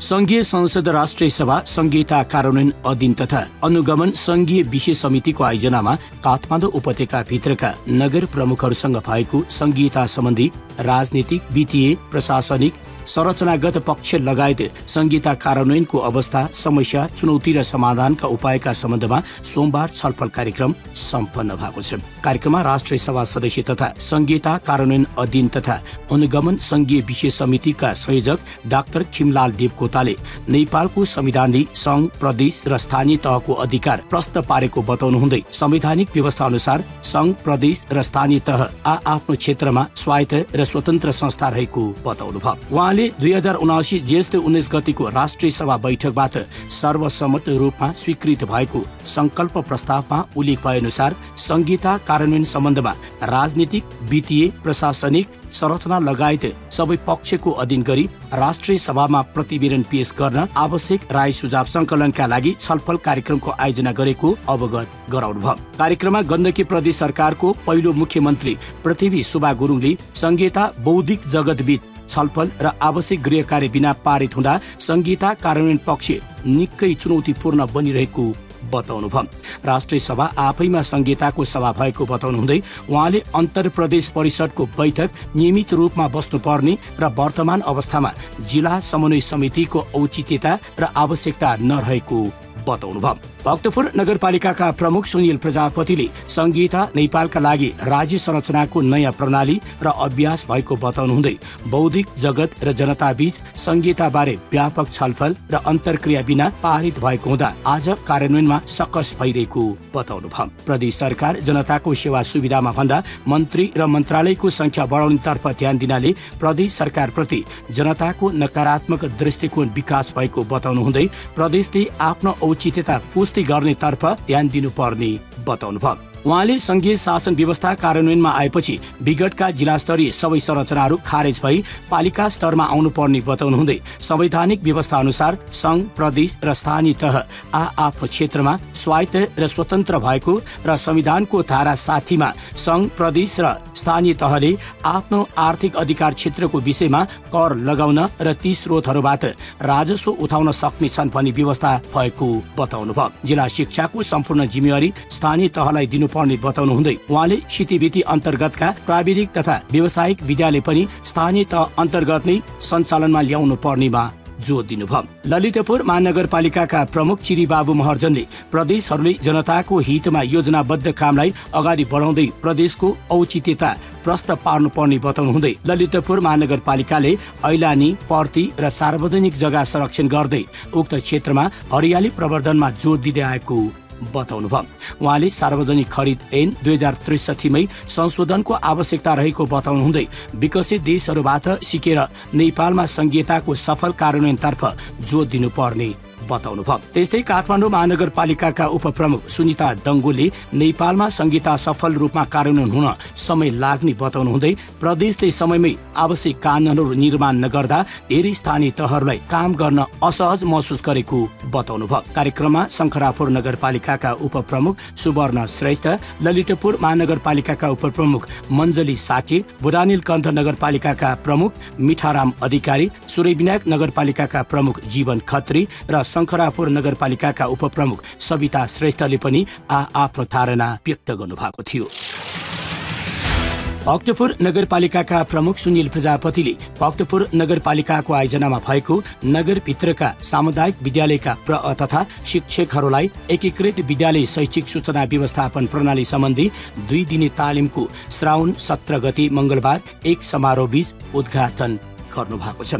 संघीय संसद राष्ट्रिय सभा संहिता कार्यान्वयन अधीन तथा अनुगमन संघीय विशेष समितिको आयोजनामा काठमाडौँ उपत्यका भित्रका नगर प्रमुखहरूसँग भएको संहिता सम्बन्धी राजनीतिक, वित्तीय, प्रशासनिक, संरचनागत पक्ष लगायत संहिता कार्यान्वयनको अवस्था, समस्या, चुनौती र समाधानका उपायका सम्बन्धमा सोमबार छलफल कार्यक्रम सम्पन्न भएको छ। कार्यक्रममा राष्ट्रिय सभा सदस्य तथा संहिता कार्यान्वयन अधीन तथा अनुगमन संघीय विशेष समितिका संयोजक डाक्टर खिमलाल देवकोटाले नेपालको संविधानले संघ, प्रदेश र स्थानीय तहको अधिकार प्रस्त पारेको बताउनुहुँदै संवैधानिक व्यवस्था अनुसार संघ, प्रदेश र स्थानीय तह आफ्नो क्षेत्रमा स्वायत्त र स्वतन्त्र संस्था रहेको बताउनुभयो। 2079 ज्येष्ठ 19 गतिको राष्ट्रिय सभा बैठकबाट सर्वसम्मत रूपमा स्वीकृत भएको संकल्प प्रस्तावमा उल्लेख भए अनुसार संहिता कार्यान्वयन सम्बन्धमा राजनीतिक, वित्तीय, प्रशासनिक संरचना लगायत सबै पक्षको अधीन गरी राष्ट्रिय सभामा प्रतिवेदन पेश गर्न आवश्यक राय सुझाव संकलनका लागि छलफल कार्यक्रमको आयोजना गरेको अवगत गराउनुभयो। कार्यक्रममा गण्डकी प्रदेश सरकारको पहिलो मुख्यमन्त्री पृथ्वी सुब्बा गुरुङले संहिता बौद्धिक जगतविद छलफल र आवश्यक गृह कार्य बिना पारित हुँदा संहिता कार्यान्वयन पक्ष निकै चुनौतीपूर्ण बनिरहेको बताउनुभयो। राष्ट्रिय सभा आफैमा संहिताको सभा भएको बताउनुहुँदै उहाँले अन्तर प्रदेश परिषदको बैठक नियमित रूपमा बस्नुपर्ने र वर्तमान अवस्थामा जिल्ला समन्वय समितिको औचित्यता र आवश्यकता नरहेको बताउनुभयो। भक्तपुर नगरपालिकाका प्रमुख सुनिल प्रजापतिले संहिता नेपालका लागि राज्य संरचनाको नयाँ प्रणाली र अभ्यास भएको बताउनुहुँदै बौद्धिक जगत र जनताबीच संहिताबारे व्यापक छलफल र अन्तर्क्रिया बिना पारित भएको हुँदा आज कार्यान्वयनमा सकस भइरहेको बताउनुभयो। प्रदेश सरकार जनताको सेवा सुविधामा भन्दा मन्त्री र मन्त्रालयको संख्या बढाउनेतर्फ ध्यान दिनाले प्रदेश सरकारप्रति जनताको नकारात्मक दृष्टिकोण विकास भएको बताउनुहुँदै प्रदेशले आफ्नो औचित्यता पुष्टि गर्नेतर्फ ध्यान दिनुपर्ने बताउनुभयो। उहाँले संघीय शासन व्यवस्था कार्यान्वयनमा आएपछि विगतका जिल्लास्तरीय सबै संरचनाहरू खारेज भई पालिका स्तरमा आउनुपर्ने बताउनुहुँदै संवैधानिक व्यवस्था अनुसार संघ, प्रदेश र स्थानीय तह आफ्नो क्षेत्रमा स्वायत्त र स्वतन्त्र भएको र संविधानको धारा 60 मा संघ, प्रदेश र स्थानीय तहले आफ्नो आर्थिक अधिकार क्षेत्रको विषयमा कर लगाउन र ती स्रोतहरूबाट राजस्व उठाउन सक्नेछन् भन्ने व्यवस्था भएको बताउनुभयो। जिल्ला शिक्षाको सम्पूर्ण जिम्मेवारी स्थानीय तहलाई दिनु पर्ने बताउनुहुँदै उहाँले सितिविति अन्तर्गतका प्राविधिक तथा व्यावसायिक विद्यालय पनि स्थानीय तह अन्तर्गत नै सञ्चालनमा ल्याउनु पर्नेमा जोड दिनुभयो। ललितपुर महानगरपालिकाका प्रमुख चिरी बाबु महर्जनले प्रदेशहरूले जनताको हितमा योजनाबद्ध कामलाई अगाडि बढाउँदै प्रदेशको औचित्यता प्रश्न पार्नुपर्ने बताउनुहुँदै ललितपुर महानगरपालिकाले ऐलानी, पर्ती र सार्वजनिक जग्गा संरक्षण गर्दै उक्त क्षेत्रमा हरियाली प्रवर्धनमा जोड दिँदै आएको बताउनुभयो। उहाँले सार्वजनिक खरिद ऐन 2063 मै संशोधनको आवश्यकता रहेको बताउनुहुँदै विकसित देशहरूबाट सिकेर नेपालमा संघीयताको सफल कार्यान्वयनतर्फ जोड दिनुपर्ने बताउनुभयो। त्यस्तै काठमाडौँ महानगरपालिकाका उपप्रमुख सुनिता डङ्गोले नेपालमा संहिता सफल रूपमा कार्यान्वयन हुन समय लाग्ने बताउनुहुँदै प्रदेशले समयमै आवश्यक कानुनहरू निर्माण नगर्दा धेरै स्थानीय तहहरूलाई काम गर्न असहज महसुस गरेको बताउनुभयो। कार्यक्रममा शङ्खरापुर नगरपालिकाका उपप्रमुख सुवर्ण श्रेष्ठ, ललितपुर महानगरपालिकाका उपप्रमुख मञ्जली साके, बुढानीलकण्ठ नगरपालिकाका प्रमुख मिठाराम अधिकारी, सूर्यविनायक नगरपालिकाका प्रमुख जीवन खत्री र शङ्खरापुर नगरपालिकाका उपप्रमुख सविता श्रेष्ठले पनि आफ्नो धारणा व्यक्त गर्नुभएको थियो। भक्तपुर नगरपालिकाका प्रमुख सुनिल प्रजापतिले भक्तपुर नगरपालिकाको आयोजनामा भएको नगरभित्रका सामुदायिक विद्यालयका तथा शिक्षकहरूलाई एकीकृत विद्यालय शैक्षिक सूचना व्यवस्थापन प्रणाली सम्बन्धी 2 दिने तालिमको श्रावण 17 गते मंगलबार एक समारोहबीच उद्घाटन गर्नु भएको छ।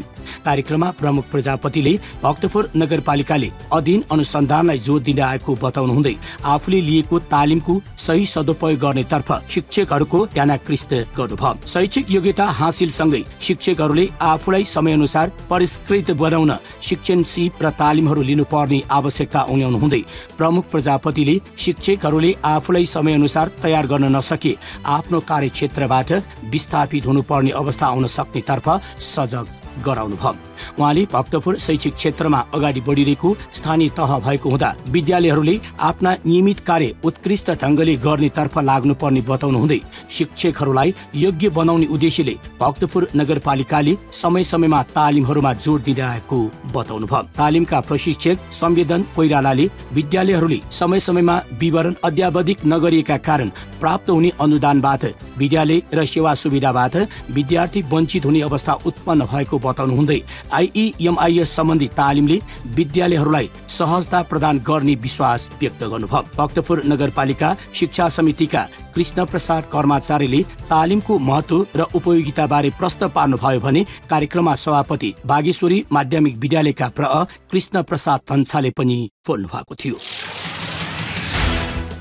कार्यक्रममा प्रमुख प्रजापतिले भक्तपुर नगरपालिकाले अधीन अनुसन्धानलाई जोड दिँदै आएको बताउनुहुँदै आफूले लिएको तालिमको सही सदुपयोग गर्नेतर्फ शिक्षकहरूको ध्यानाकृष्ट गर्नुभयो। शैक्षिक योग्यता हासिलसँगै शिक्षकहरूले आफूलाई समयअनुसार परिष्कृत बनाउन शिक्षण सिप र तालिमहरू लिनुपर्ने आवश्यकता उन्याउनुहुँदै प्रमुख प्रजापतिले शिक्षकहरूले आफूलाई समयअनुसार तयार गर्न नसके आफ्नो कार्यक्षेत्रबाट विस्थापित हुनुपर्ने अवस्था आउन सक्नेतर्फ सजग गराउनुभयो। उहाँले भक्तपुर शैक्षिक क्षेत्रमा अगाडि बढिरहेको स्थानीय तह भएको हुँदा विद्यालयहरूले आफ्ना नियमित कार्य उत्कृष्ट ढङ्गले गर्नेतर्फ लाग्नुपर्ने बताउनुहुँदै शिक्षकहरूलाई योग्य बनाउने उद्देश्यले भक्तपुर नगरपालिकाले समय समयमा तालिमहरूमा जोड दिँदै आएको बताउनुभयो। तालिमका प्रशिक्षक संवेदन कोइरालाले विद्यालयहरूले समय समयमा विवरण अद्यावधिक नगरिएका कारण प्राप्त हुने अनुदानबाट विद्यालय र सेवा सुविधाबाट विद्यार्थी वञ्चित हुने अवस्था उत्पन्न भएको बताउनुहुँदै IEMIS सम्बन्धी तालिमले विद्यालयहरूलाई सहजता प्रदान गर्ने विश्वास व्यक्त गर्नुभयो। भक्तपुर नगरपालिका शिक्षा समितिका कृष्ण प्रसाद कर्मचारीले तालिमको महत्व र उपयोगिता बारे प्रश्न पार्नुभयो भने कार्यक्रममा सभापति बागेश्वरी माध्यमिक विद्यालयका कृष्ण प्रसाद धन्साले पनि बोल्नु भएको थियो।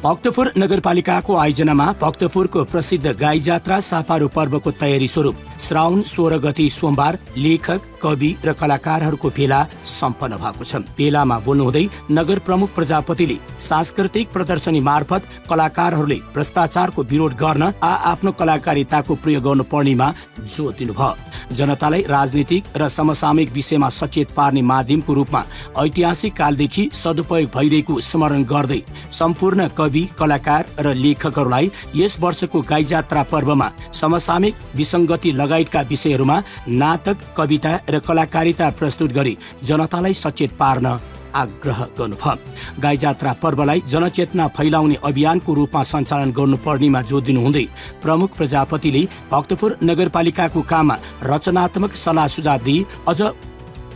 भक्तपुर नगरपालिकाको आयोजनामा भक्तपुरको प्रसिद्ध गाई जात्रा सापारू पर्वको तयारी स्वरूप श्रावण 16 गते सोमबार लेखक, कवि र कलाकारहरूको भेला सम्पन्न भएको छ। भेलामा बोल्नुहुँदै नगर प्रमुख प्रजापतिले सांस्कृतिक प्रदर्शनी मार्फत कलाकारहरूले भ्रष्टाचारको विरोध गर्न आफ्नो कलाकारिताको प्रयोग गर्नुपर्नेमा जोड दिनुभयो। जनतालाई राजनीतिक र समसामयिक विषयमा सचेत पार्ने माध्यमको रूपमा ऐतिहासिक कालदेखि सदुपयोग भइरहेको स्मरण गर्दै सम्पूर्ण कवि, कलाकार र लेखकहरूलाई यस वर्षको गाई जात्रा पर्वमा समसामयिक विसङ्गति लगायतका विषयहरूमा नाटक, कविता र कलाकारिता प्रस्तुत गरी जनतालाई सचेत पार्न आग्रह गर्नुभयो। गाई जात्रा पर्वलाई जनचेतना फैलाउने अभियानको रूपमा सञ्चालन गर्नुपर्नेमा जोड दिनुहुँदै प्रमुख प्रजापतिले भक्तपुर नगरपालिकाको काममा रचनात्मक सल्लाह सुझाव दिई अझ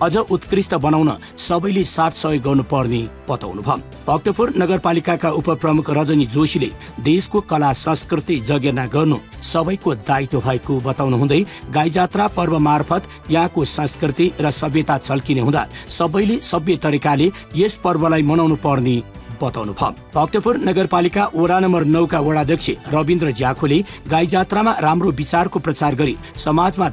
अझ उत्कृष्ट बनाउन सबैले साथ सहयोग गर्नुपर्ने बताउनुभयो। भक्तपुर नगरपालिकाका उपप्रमुख रजनी जोशीले देशको कला संस्कृति जगेर्ना गर्नु सबैको दायित्व भएको बताउनुहुँदै गाई जात्रा पर्व मार्फत यहाँको संस्कृति र सभ्यता झल्किने हुँदा सबैले सभ्य तरिकाले यस पर्वलाई मनाउनु पर्ने बताउनु भयो। भक्तपुर नगरपालिका वडा नम्बर 9 का वडाध्यक्ष रविन्द्र ज्याखोले गाई जात्रामा राम्रो विचारको प्रचार गरी समाजमा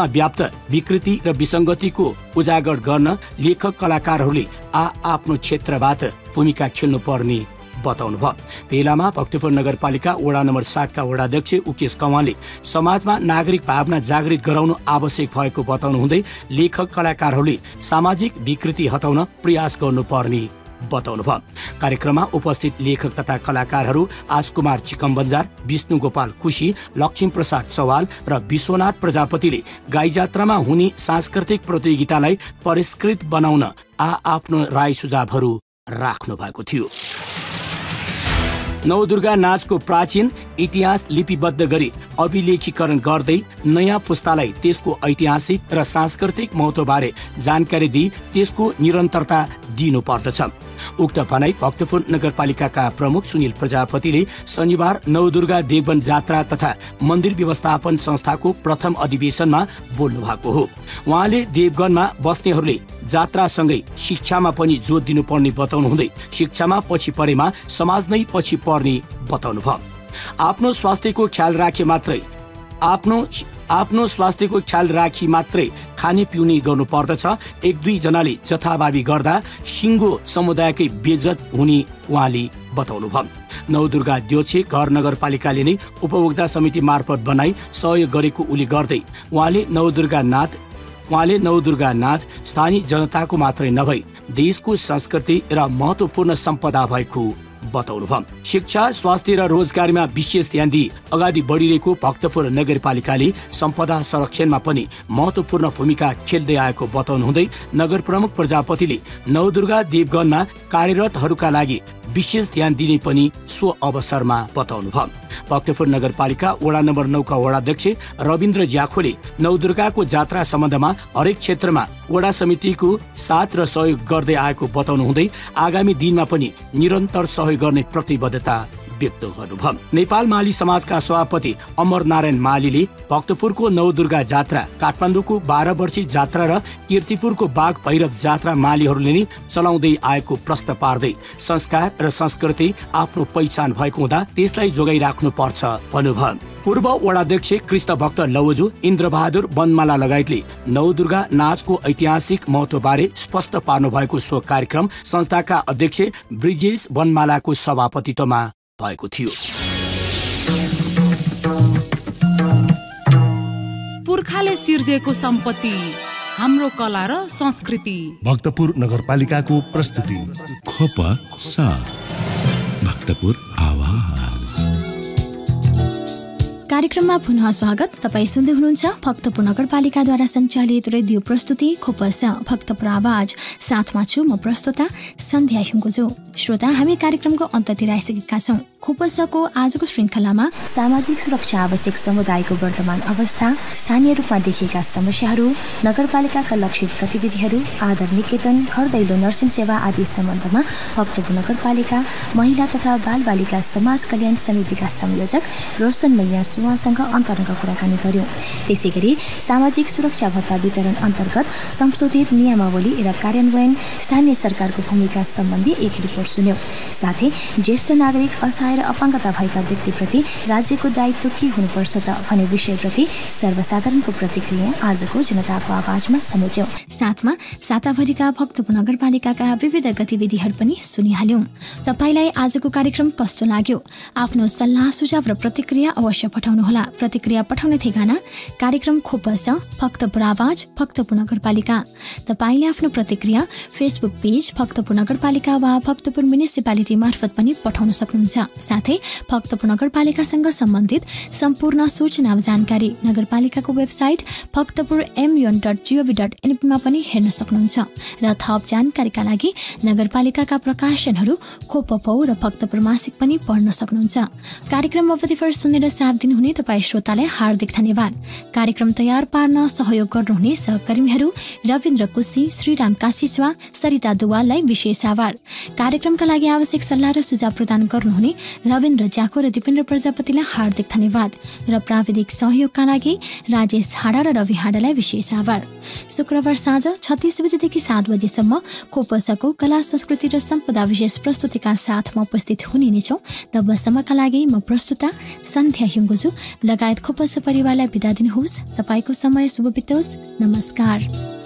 व्याप्त विकृति र विसङ्गतिको उजागर गर्न लेखक कलाकारहरूले आफ्नो क्षेत्रबाट भूमिका खेल्नु पर्ने बताउनु भयो। भेलामा भक्तपुर नगरपालिका वडा नम्बर 7 का वडाध्यक्ष उकेश कवानले समाजमा नागरिक भावना जागृत गराउनु आवश्यक भएको बताउनु हुँदै लेखक कलाकारहरूले सामाजिक विकृति हटाउन प्रयास गर्नुपर्ने बताउनु भयो। कार्यक्रममा उपस्थित लेखक तथा कलाकारहरू आजकुमार चिकमबन्जार, विष्णु गोपाल कुशी, लक्ष्मी प्रसाद चौहाल र विश्वनाथ प्रजापतिले गाई जात्रामा हुने सांस्कृतिक प्रतियोगितालाई परिष्कृत बनाउन आफ्नो राय सुझावहरू राख्नु भएको थियो। नवदुर्गा नाचको प्राचीन इतिहास लिपिबद्ध गरी अभिलेखीकरण गर्दै नयाँ पुस्तालाई त्यसको ऐतिहासिक र सांस्कृतिक महत्त्वबारे जानकारी दिई त्यसको निरन्तरता दिनुपर्दछ। उक्त भनाई भक्तपुर नगरपालिकाका प्रमुख सुनिल प्रजापतिले शनिबार नवदुर्गा देववन जात्रा तथा मन्दिर व्यवस्थापन संस्थाको प्रथम अधिवेशनमा बोल्नु भएको हो। उहाँले देवगनमा बस्नेहरूले जात्रासँगै शिक्षामा पनि जोड दिनुपर्ने बताउनु हुँदै शिक्षामा पछि परेमा समाज नै पछि पर्ने बताउनु भयो। आफ्नो स्वास्थ्यको ख्याल राखी मात्रै खाने पिउने गर्नु पर्दछ। 1-2 जनाले जथाभावी गर्दा सिङ्गो समुदायकै बेइज्जत हुने उहाँले बताउनु भयो। नवदुर्गा द्योछे घर नगरपालिकाले नै उपभोक्ता समिति मार्फत बनाई सहयोग गरेको उल्लेख गर्दै उहाँले नवदुर्गा नाच स्थानीय जनताको मात्रै नभई देशको संस्कृति र महत्त्वपूर्ण सम्पदा भएको बताउनु भयो। शिक्षा, स्वास्थ्य र रोजगारीमा विशेष ध्यान दिई अगाडि बढिरहेको भक्तपुर नगरपालिकाले सम्पदा संरक्षणमा पनि महत्त्वपूर्ण भूमिका खेल्दै आएको बताउनु हुँदै नगर प्रमुख प्रजापतिले नवदुर्गा देवगनमा कार्यरतहरूका लागि विशेष ध्यान दिने पनि सो अवसरमा बताउनु भयो। भक्तपुर नगरपालिका वडा नम्बर 9 का वडाध्यक्ष रविन्द्र ज्याखोले नवदुर्गाको जात्रा सम्बन्धमा हरेक क्षेत्रमा वडा समितिको साथ र सहयोग गर्दै आएको बताउनु हुँदै आगामी दिनमा पनि निरन्तर सहयोग गर्ने प्रतिबद्धता व्यक्त गर्नुभयो। नेपाल माली समाजका सभापति अमर नारायण मालीले भक्तपुरको नवदुर्गा जात्रा, काठमाडौँको 12 वर्षीय जात्रा र कीर्तिपुरको बाघ भैरव जात्रा मालीहरूले नै चलाउँदै आएको प्रश्न पार्दै संस्कार र संस्कृति आफ्नो पहिचान भएको हुँदा त्यसलाई जोगाइ राख्नु पर्छ भन्नुभयो। पूर्व वडाध्यक्ष कृष्ण भक्त लवजु, इन्द्रबहादुर बनमाला लगायतले नवदुर्गा नाचको ऐतिहासिक महत्त्वबारे स्पष्ट पार्नु भएको सो कार्यक्रम संस्थाका अध्यक्ष ब्रिजेश बनमालाको सभापतित्वमा भएको थियो। पुर्खाले सिर्जेको सम्पत्ति, हाम्रो कला र संस्कृति। भक्तपुर नगरपालिकाको प्रस्तुति। खोप साथ, भक्तपुर आवाज। कार्यक्रममा पुनः स्वागत। तपाईँ सुन्दै हुनुहुन्छ भक्तपुर नगरपालिकाद्वारा सञ्चालित रेडियो प्रस्तुति खोपस भक्तपुर आवाज। साथमा छु म प्रस्तुता सन्ध्या सुङ्गुजो। श्रोता, हामी कार्यक्रमको अन्त्यतिर आइसकेका छौँ। खोपसको आजको श्रृङ्खलामा सामाजिक सुरक्षा आवश्यक समुदायको वर्तमान अवस्था, स्थानीय रूपमा देखिएका समस्याहरू, नगरपालिकाका लक्षित गतिविधिहरू, आदर निकेतन, घर दैलो नर्सिङ सेवा आदि सम्बन्धमा भक्तपुर नगरपालिका महिला तथा बालबालिका समाज कल्याण समितिका संयोजक रोशन मैया सुवानसँग अन्तरङ्ग कुराकानी गर्यौं। त्यसै गरी सामाजिक सुरक्षा भत्ता वितरण अन्तर्गत संशोधित नियमावली र कार्यान्वयन, स्थानीय सरकारको भूमिका सम्बन्धी एक रिपोर्ट सुन्यौं। साथै ज्येष्ठ नागरिक, असहाय र अपाङ्गता भएका व्यक्तिप्रति राज्यको दायित्व के हुनुपर्छ त भन्ने विषयप्रति सर्वसाधारणको प्रतिक्रिया आजको जनताको आवाजमा समेट्यौं। साथमा साताभरिका भक्तपुर नगरपालिकाका विविध गतिविधिहरू पनि सुनिहाल्यौं। तपाईलाई आजको कार्यक्रम कस्तो लाग्यो? आफ्नो सल्लाह सुझाव र प्रतिक्रिया अवश्य पठाउनुहोला। प्रतिक्रिया पठाउने ठेगाना कार्यक्रम खोपस भक्तपुर आवाज, भक्तपुर नगरपालिका। तपाईले आफ्नो प्रतिक्रिया फेसबुक पेज भक्तपुर नगरपालिका वा भक्तपुर म्युनिसिपालिटी मार्फत पनि पठाउन सक्नुहुन्छ। साथै भक्तपुर नगरपालिकासँग सम्बन्धित सम्पूर्ण सूचना वा जानकारी नगरपालिकाको वेबसाइट bhaktapur.mun.gov.np मा पनि हेर्न सक्नुहुन्छ र थप जानकारीका लागि नगरपालिकाका प्रकाशनहरू खोपपौ र भक्तपुर मासिक पनि पढ्न सक्नुहुन्छ। कार्यक्रम अवधिभर सुनेर साथ दिनुहुने तपाईँ श्रोतालाई हार्दिक धन्यवाद। कार्यक्रम तयार पार्न सहयोग गर्नुहुने सहकर्मीहरू रविन्द्र कुसी, श्रीराम काशीस्वा, सरिता दुवाललाई विशेष आभार। कार्यक्रमका लागि आवश्यक सल्लाह र सुझाव प्रदान गर्नुहुने रविन्द्र ज्याको र दिपेन्द्र प्रजापतिलाई हार्दिक धन्यवाद र प्राविधिक सहयोगका लागि राजेश हाडा र रवि हाडालाई विशेष आभार। शुक्रबार साँझ 36 बजेदेखि 7 बजेसम्म खोपसाको कला संस्कृति र सम्पदा विशेष प्रस्तुतिका साथ म उपस्थित हुने नै छौँ। तबसम्मका लागि म प्रस्तुता सन्ध्या हिङ्गुजु लगायत खोपसा परिवारलाई बिदा दिनुहोस्। तपाईँको समय शुभ बितोस्। नमस्कार।